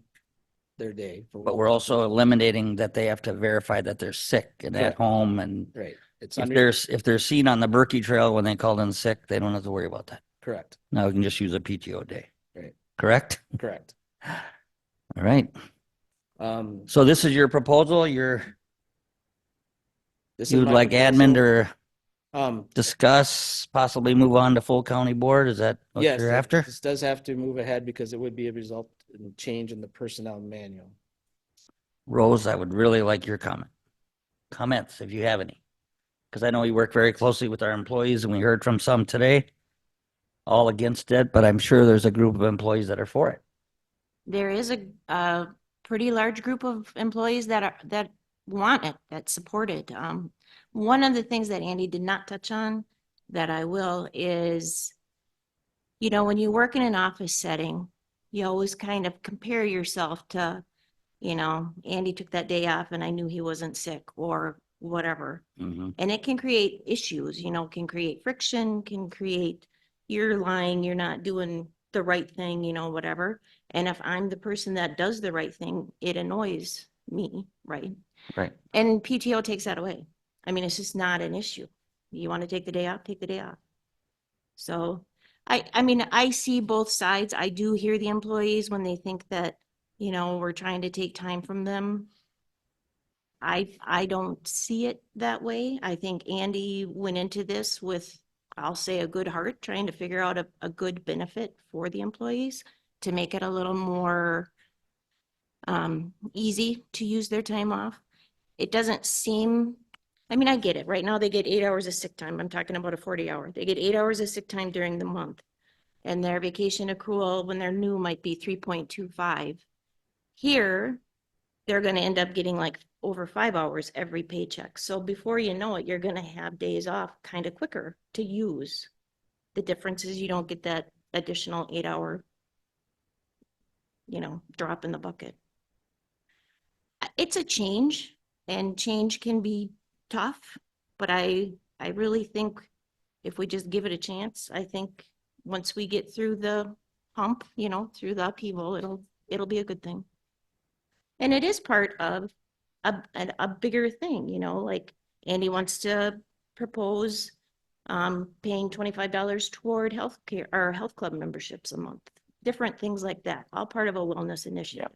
their day. But we're also eliminating that they have to verify that they're sick and at Correct. home, and Right. It's if they're seen on the Berkey Trail when they called in sick, they don't have to worry about that. correct, Now we can just use a PTO day. Right. Correct? correct. All right. So this is your proposal, This is you'd my like admin proposal. to discuss, possibly move on to full county board? Is that what Yes, you're after? this does have to move ahead because it would be a result in change in the personnel manual. Rose, I would really like your comments, if you have any. Because I know you work very closely with our employees, and we heard from some today, all against it, but I'm sure there's a group of employees that are for it. There is a pretty large group of employees that want it, that support it. One of the things that Andy did not touch on that I will is, when you work in an office setting, you always kind of compare yourself to, Andy took that day off and I knew he wasn't sick or whatever. Mhm. And it can create issues, can create friction, can create, you're lying, you're not doing the right thing, whatever. And if I'm the person that does the right thing, it annoys me, right? Right. And PTO takes that away. I mean, it's just not an issue. You want to take the day off, take the day off. So I mean, I see both sides. I do hear the employees when they think that, we're trying to take time from them. I don't see it that way. I think Andy went into this with, I'll say, a good heart, trying to figure out a good benefit for the employees to make it a little more easy to use their time off. It doesn't seem, I mean, I get it. Right now, they get 8 hours of sick time. I'm talking about a 40-hour. They get 8 hours of sick time during the month. And their vacation accrual when they're new might be 3.25. Here, they're going to end up getting like over 5 hours every paycheck. So before you know it, you're going to have days off kind of quicker to use. The difference is you don't get that additional 8-hour, drop in the bucket. It's a change, and change can be tough, but I really think if we just give it a chance, I think once we get through the hump, through the upheaval, it'll be a good thing. And it is part of a bigger thing, like Andy wants to propose paying $25 toward healthcare or health club memberships a month, different things like that, all part of a wellness initiative.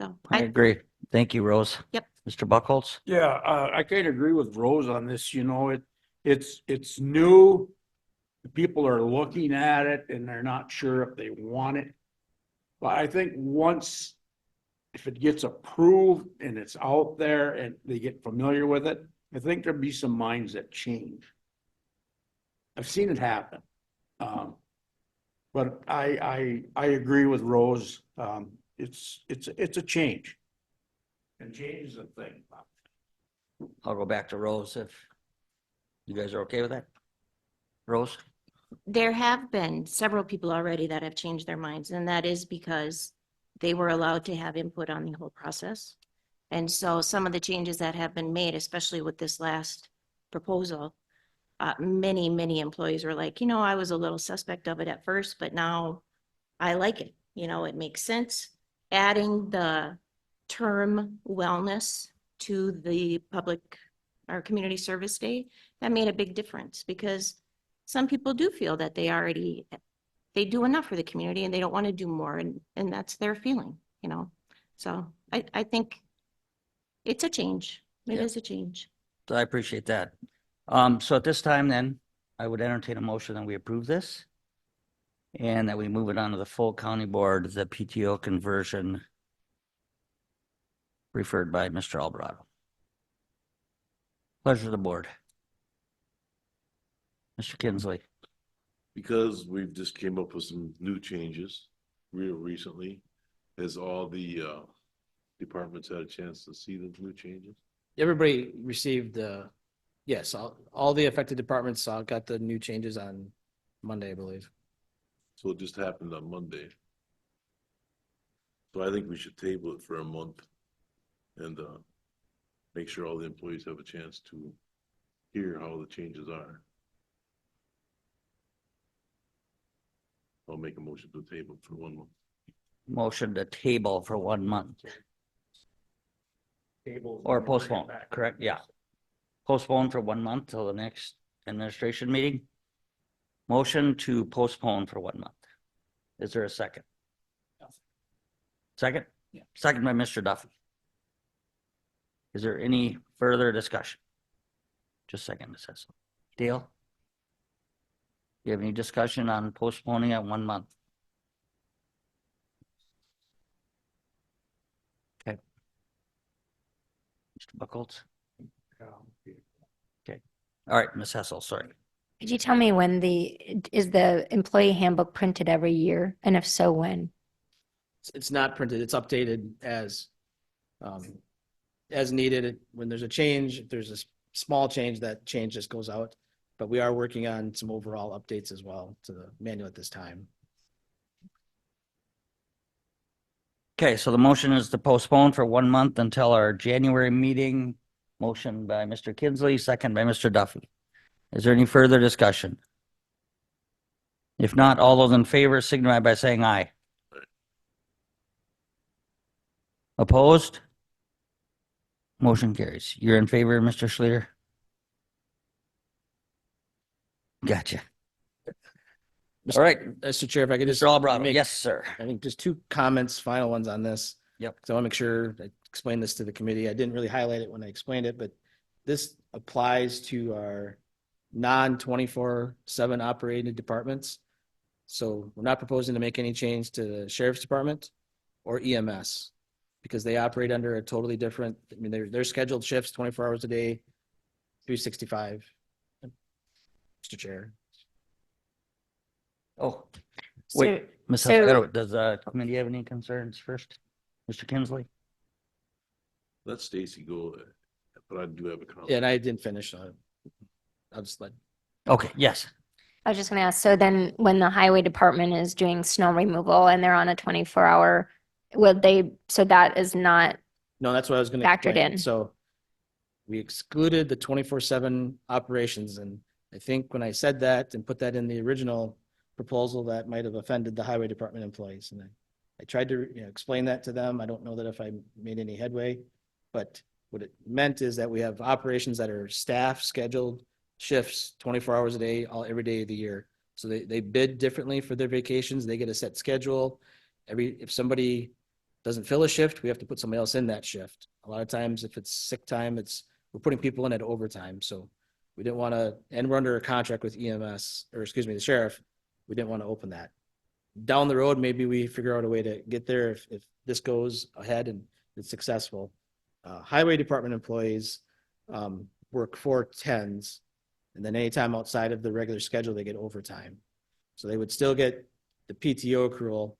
So I agree. Thank you, Rose. Yep. Mr. Buckholz? Yeah, I kind of agree with Rose on this, it's new. People are looking at it and they're not sure if they want it. But I think if it gets approved and it's out there and they get familiar with it, I think there'll be some minds that change. I've seen it happen. But I agree with Rose. It's a change. And change is a thing. I'll go back to Rose if you guys are okay with that. Rose? there have been several people already that have changed their minds, and that is because they were allowed to have input on the whole process. And so some of the changes that have been made, especially with this last proposal, many employees were like, I was a little suspect of it at first, but now I like it. It makes sense. Adding the term wellness to the public or community service day, that made a big difference, because some people do feel that they do enough for the community and they don't want to do more, and that's their feeling, So I think It's a change. It Yeah. is a change. So I appreciate that. So at this time then, I would entertain a motion that we approve this. And that we move it on to the full county board, the PTO conversion referred by Mr. Alvarado. Pleasure of the board. Mr. Kinsley. Because we've just came up with some new changes real recently, has all the departments had a chance to see the new changes? Everybody received, yes, all the affected departments got the new changes on Monday, I believe. So it just happened on Monday. So I think we should table it for a month and make sure all the employees have a chance to hear how the changes are. I'll make a motion to table for 1 month. Motion to table for 1 month or postpone, correct? Yeah. Postpone for 1 month till the next administration meeting. Motion to postpone for 1 month. Is there a second? Second? Yeah. Second by Mr. Duffy. Is there any further discussion? Just a second, Ms. Hessel. Dale? You have any discussion on postponing at 1 month? Okay. Mr. Buckles? Okay. All right, Ms. Hessel, sorry. Could you tell me when is the employee handbook printed every year? And if so, when? It's not printed, it's updated as needed. When there's a change, if there's a small change, that change just goes out. But we are working on some overall updates as well to the manual at this time. Okay, so the motion is to postpone for 1 month until our January meeting. Motion by Mr. Kinsley, second by Mr. Duffy. Is there any further discussion? If not, all those in favor signify by saying aye. Opposed? Motion carries. You're in favor, Mr. Schleter? Gotcha. All right, Mr. Chair, if I could just Mr. Alvarado. make, Yes, sir. I think just two comments, final ones on this. Yep. So I want to make sure I explain this to the committee. I didn't really highlight it when I explained it, but this applies to our non-24/7 operated departments. So we're not proposing to make any change to the sheriff's department or EMS because they operate under a totally different, I mean, they're scheduled shifts 24 hours a day, 365. Mr. Chair. Oh, So- wait, Ms. so- Hessel, does the committee have any concerns first? Mr. Kinsley? Let Stacy go, but I do have a comment. Yeah, and I didn't finish. I'll just let. Okay, yes. I was just going to ask, so then when the highway department is doing snow removal and they're on a 24-hour, so that is not, No, that's what I was going to Factored in. So we excluded the 24/7 operations. And I think when I said that and put that in the original proposal, that might have offended the highway department employees. And I tried to explain that to them. I don't know that if I made any headway, but what it meant is that we have operations that are staff scheduled shifts 24 hours a day, every day of the year. So they bid differently for their vacations. They get a set schedule. If somebody doesn't fill a shift, we have to put somebody else in that shift. A lot of times if it's sick time, we're putting people in at overtime. So we didn't want to, and we're under a contract with EMS, or excuse me, the sheriff. We didn't want to open that. Down the road, maybe we figure out a way to get there if this goes ahead and it's successful. Highway department employees work 4 10s, and then anytime outside of the regular schedule, they get overtime. So they would still get the PTO accrual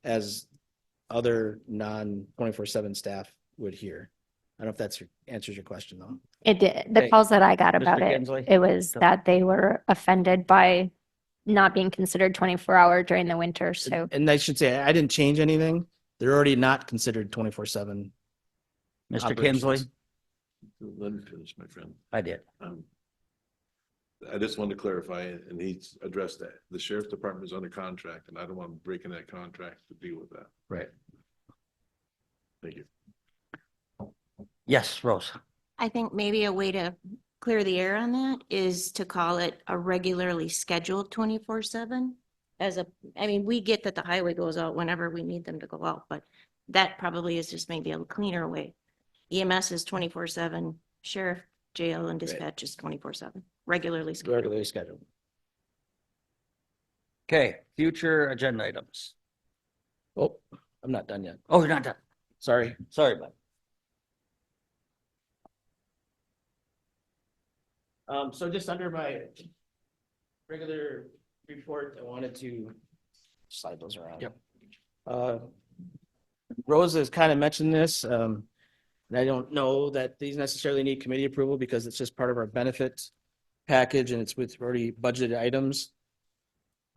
as other non-24/7 staff would here. I don't know if that answers your question though. it did. The Okay. calls that I got Mr. about it, Kinsley? it was that they were offended by not being considered 24-hour during the winter. So And I should say, I didn't change anything. They're already not considered 24/7. Mr. Kinsley? operations. Let me finish, my friend. I did. I just wanted to clarify, and he's addressed that. The sheriff's department is under contract, and I don't want to break in that contract to deal with that. Right. Thank you. Yes, Rose. I think maybe a way to clear the air on that is to call it a regularly scheduled 24/7. I mean, we get that the highway goes out whenever we need them to go out, but that probably is just maybe a cleaner way EMS is 24/7, sheriff, jail, and Great. dispatch is 24/7, regularly scheduled. Regularly scheduled. Okay, future agenda items. Oh, I'm not done yet. Oh, you're not done. Sorry. Sorry, bud. So just under my regular report, I wanted to slide those around. Yep. Rose has kind of mentioned this, and I don't know that these necessarily need committee approval because it's just part of our benefits package and it's with already budgeted items.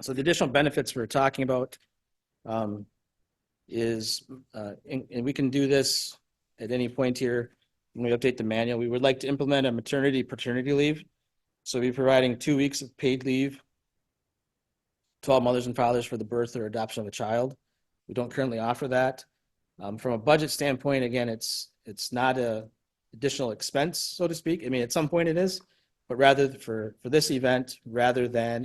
So the additional benefits we're talking about is, and we can do this at any point here when we update the manual. We would like to implement a maternity paternity leave. So we'll be providing 2 weeks of paid leave to all mothers and fathers for the birth or adoption of a child. We don't currently offer that. From a budget standpoint, again, it's not a additional expense, so to speak. I mean, at some point it is, but rather for this event, rather than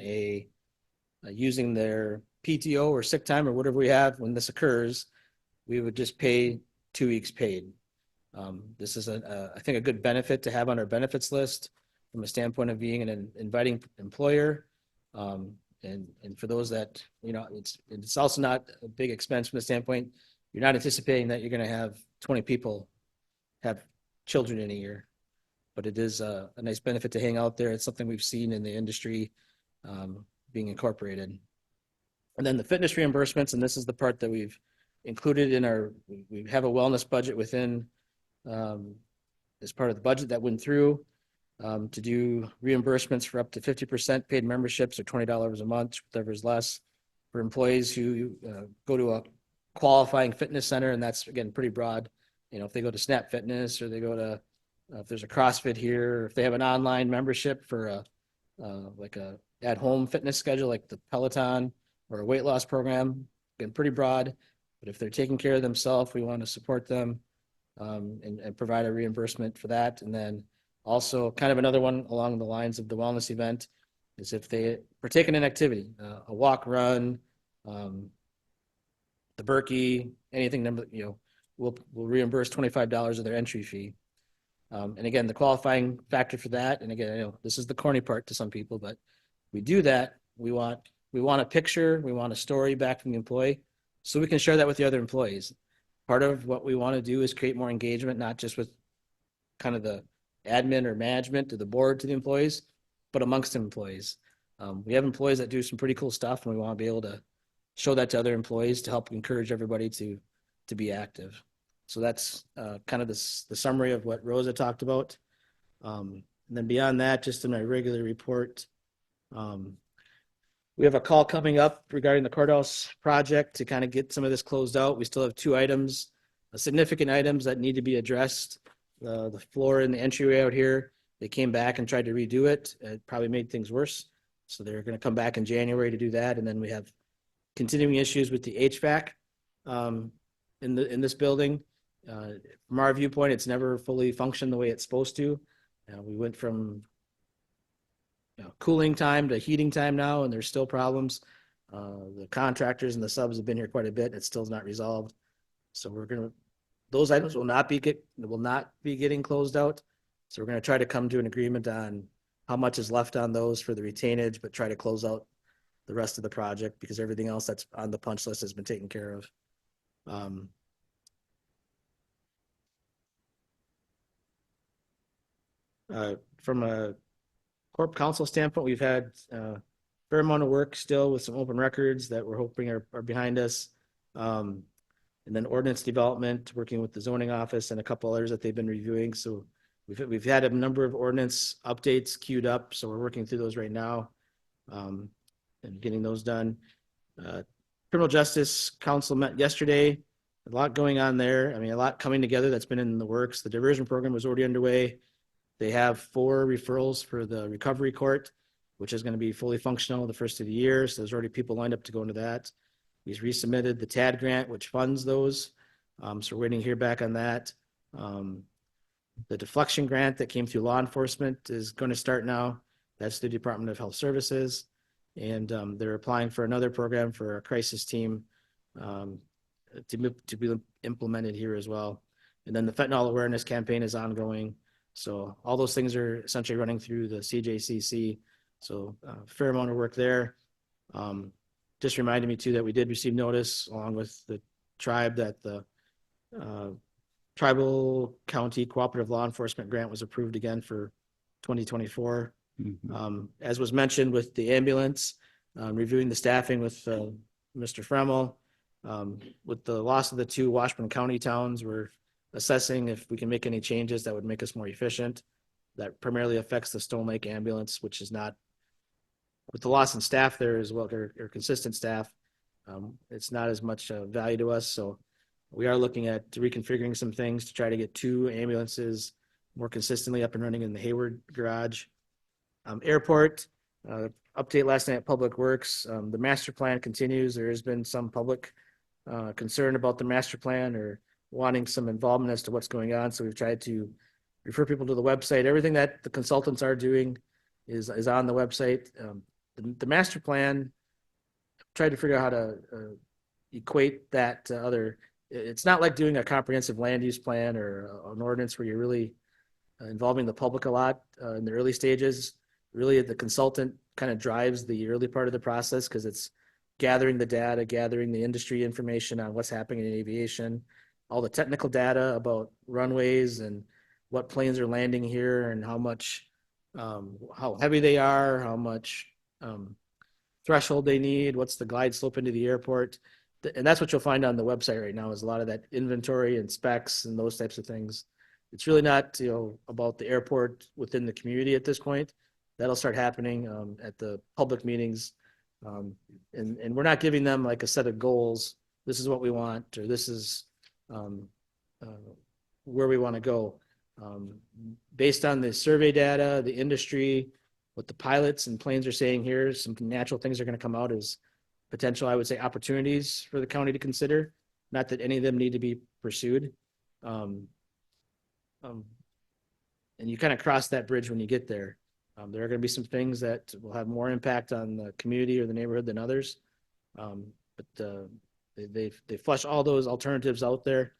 using their PTO or sick time or whatever we have when this occurs, we would just pay 2 weeks paid. This is I think a good benefit to have on our benefits list from a standpoint of being an inviting employer. And for those that, it's also not a big expense from the standpoint, you're not anticipating that you're going to have 20 people have children in a year, but it is a nice benefit to hang out there. It's something we've seen in the industry being incorporated. And then the fitness reimbursements, and this is the part that we've included in we have a wellness budget within as part of the budget that went through to do reimbursements for up to 50% paid memberships or $20 a month, whatever is less, for employees who go to a qualifying fitness center. And that's, again, pretty broad. If they go to Snap Fitness or they go to, if there's a CrossFit here, or if they have an online membership for like a at-home fitness schedule, like the Peloton or a weight loss program, again, pretty broad. But if they're taking care of themselves, we want to support them and provide a reimbursement for that. And then also kind of another one along the lines of the wellness event is if they partake in an activity, a walk, run, the Berkey, anything, we'll reimburse $25 of their entry fee. And again, the qualifying factor for that, and again, I know this is the corny part to some people, but we do that. We want a picture, we want a story back from the employee so we can share that with the other employees. Part of what we want to do is create more engagement, not just with kind of the admin or management to the board to the employees, but amongst the employees. We have employees that do some pretty cool stuff, and we want to be able to show that to other employees to help encourage everybody to be active. So that's kind of the summary of what Rosa talked about. And then beyond that, just in my regular report, we have a call coming up regarding the courthouse project to kind of get some of this closed out. We still have 2 items, significant items that need to be addressed. The floor in the entryway out here, they came back and tried to redo it. It probably made things worse. So they're going to come back in January to do that. And then we have continuing issues with the HVAC in this building. From our viewpoint, it's never fully functioned the way it's supposed to. We went from cooling time to heating time now, and there's still problems. The contractors and the subs have been here quite a bit. It's still not resolved. So those items will not be getting closed out. So we're going to try to come to an agreement on how much is left on those for the retainage, but try to close out the rest of the project because everything else that's on the punch list has been taken care of. From a corp council standpoint, we've had a fair amount of work still with some open records that we're hoping are behind us. And then ordinance development, working with the zoning office and a couple others that they've been reviewing. So we've had a number of ordinance updates queued up. So we're working through those right now and getting those done. Criminal Justice Council met yesterday. A lot going on there. I mean, a lot coming together that's been in the works. The diversion program was already underway. They have 4 referrals for the recovery court, which is going to be fully functional the first of the year. So there's already people lined up to go into that. We've resubmitted the TAD grant, which funds those. So we're waiting to hear back on that. The deflection grant that came through law enforcement is going to start now. That's the Department of Health Services. And they're applying for another program for a crisis team to be implemented here as well. And then the fentanyl awareness campaign is ongoing. So all those things are essentially running through the CJCC. So fair amount of work there. Just reminded me too that we did receive notice along with the tribe that the tribal county cooperative law enforcement grant was approved again for 2024. As was mentioned with the ambulance, reviewing the staffing with Mr. Fremmel. With the loss of the two Washburn County towns, we're assessing if we can make any changes that would make us more efficient. That primarily affects the Stone Lake ambulance, which is not, with the loss in staff there as well, or consistent staff, it's not as much value to us. So we are looking at reconfiguring some things to try to get two ambulances more consistently up and running in the Hayward garage. Airport, update last night at Public Works. The master plan continues. There has been some public concern about the master plan or wanting some involvement as to what's going on. So we've tried to refer people to the website. Everything that the consultants are doing is on the website. The master plan, tried to figure out how to equate that to other. It's not like doing a comprehensive land use plan or an ordinance where you're really involving the public a lot in the early stages. Really, the consultant kind of drives the early part of the process because it's gathering the data, gathering the industry information on what's happening in aviation, all the technical data about runways and what planes are landing here and how much, how heavy they are, how much threshold they need, what's the glide slope into the airport. And that's what you'll find on the website right now is a lot of that inventory and specs and those types of things. It's really not, about the airport within the community at this point. That'll start happening at the public meetings. And we're not giving them like a set of goals. This is what we want, or this is where we want to go. Based on the survey data, the industry, what the pilots and planes are saying here, some natural things are going to come out as potential, I would say, opportunities for the county to consider. Not that any of them need to be pursued. And you kind of cross that bridge when you get there. There are going to be some things that will have more impact on the community or the neighborhood than others. But they flush all those alternatives out there,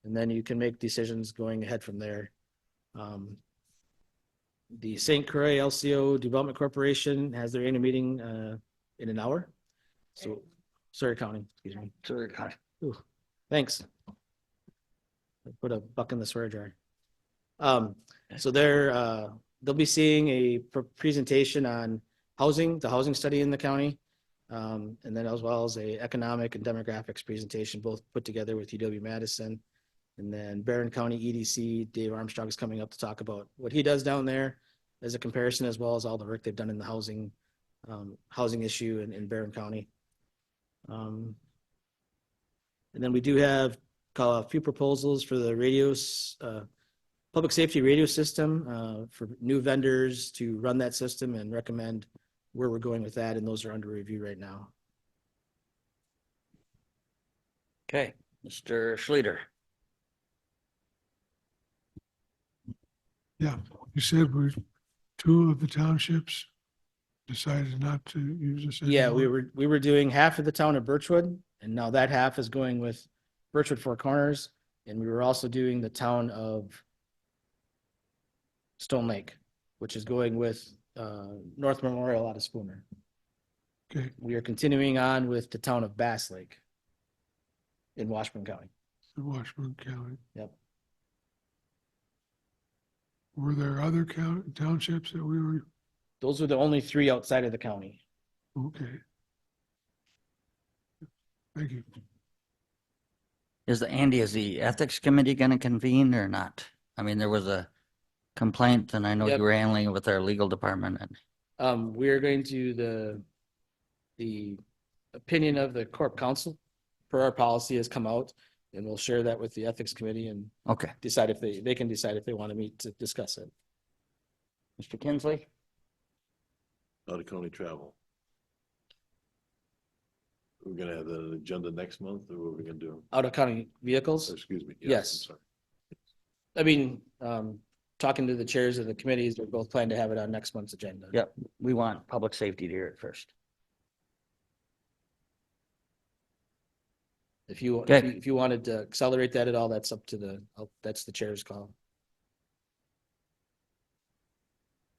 and then you can make decisions going ahead from there. The St. Croix LCO Development Corporation has their annual meeting in an hour. So, Surrey County, excuse me. Surrey County. Ooh, thanks. I put a buck in the swear jar. So they'll be seeing a presentation on housing, the housing study in the county, and then as well as a economic and demographics presentation, both put together with UW-Madison. And then Barron County EDC, Dave Armstrong is coming up to talk about what he does down there as a comparison, as well as all the work they've done in the housing issue in Barron County. And then we do have a few proposals for the radios, public safety radio system for new vendors to run that system and recommend where we're going with that. And those are under review right now. Okay, Mr. Schluter. Yeah, you said two of the townships decided not to use this Yeah, anymore? we were doing half of the town of Birchwood, and now that half is going with Birchwood Four Corners, and we were also doing the town of Stone Lake, which is going with North Memorial out of Spooner. Okay, We are continuing on with the town of Bass Lake in Washburn County. in Washburn County. Yep. Were there other townships that we were, Those were the only three outside of the county. okay. Thank you. Is the ethics committee going to convene or not? I mean, there was a complaint and I know Yep. you were handling it with our legal department. And We are going to the opinion of the corp council per our policy has come out, and we'll share that with the ethics committee and okay, decide if they can decide if they want to meet to discuss it. Mr. Kinsley? Out of county travel. We're gonna have the agenda next month, or what are we gonna do? Out of county vehicles. Excuse me. Yes. I'm sorry. I mean, talking to the chairs of the committees, they're both planning to have it on next month's agenda. Yep, we want public safety to hear it first. If you, Okay. if you wanted to accelerate that at all, that's up to that's the chair's call.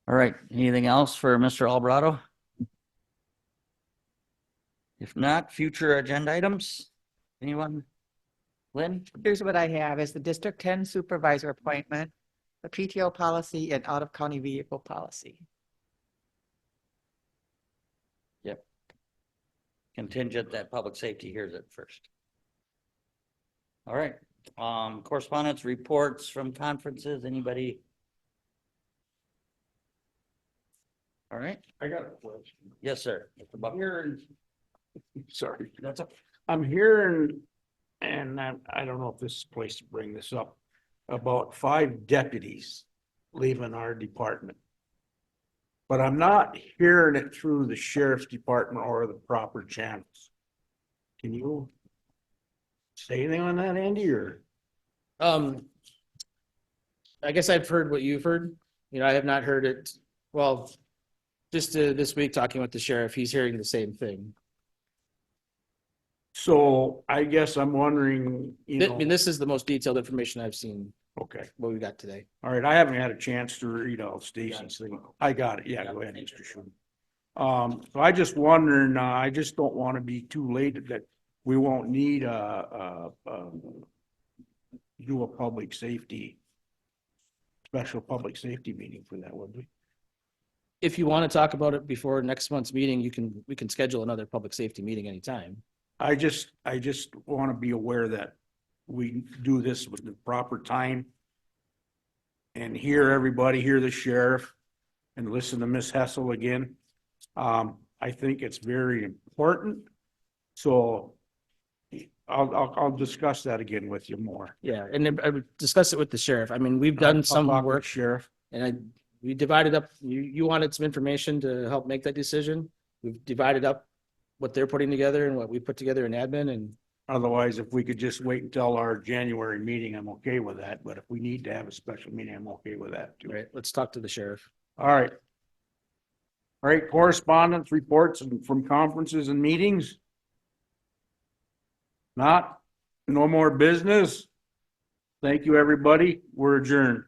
All right, anything else for Mr. Alvarado? If not, future agenda items? Anyone? Lynn? Here's what I have is the District 10 supervisor appointment, the PTO policy and out-of-county vehicle policy. Yep. Contingent that public safety hears it first. All right, correspondence, reports from conferences, anybody? All right, I got a question. yes, sir. Mr. Buck. Sorry. That's I'm hearing, and I don't know if this is the place to bring this up, about 5 deputies leaving our department. But I'm not hearing it through the sheriff's department or the proper channels. Can you say anything on that, Andy, or? I guess I've heard what you've heard. I have not heard it. Well, just this week talking with the sheriff, he's hearing the same thing. So I guess I'm wondering, I mean, this is the most detailed information I've seen, okay, what we got today. all right, I haven't had a chance to read all Stacy's thing. I got it, yeah, go ahead, Mr. Schuman. So I just wondering, I just don't want to be too late that we won't need do a public safety, special public safety meeting for that, would we? If you want to talk about it before next month's meeting, we can schedule another public safety meeting anytime. I just want to be aware that we do this with the proper time and hear everybody, hear the sheriff and listen to Miss Hessel again. I think it's very important. So I'll discuss that again with you more. Yeah, and then I would discuss it with the sheriff. I mean, we've done some I'll talk with work, Sheriff. and we divided up, you wanted some information to help make that decision. We've divided up what they're putting together and what we put together in admin, and Otherwise, if we could just wait until our January meeting, I'm okay with that. But if we need to have a special meeting, I'm okay with that too. right, let's talk to the sheriff. All right. All right, correspondence, reports from conferences and meetings? Not, no more business? Thank you, everybody. We're adjourned.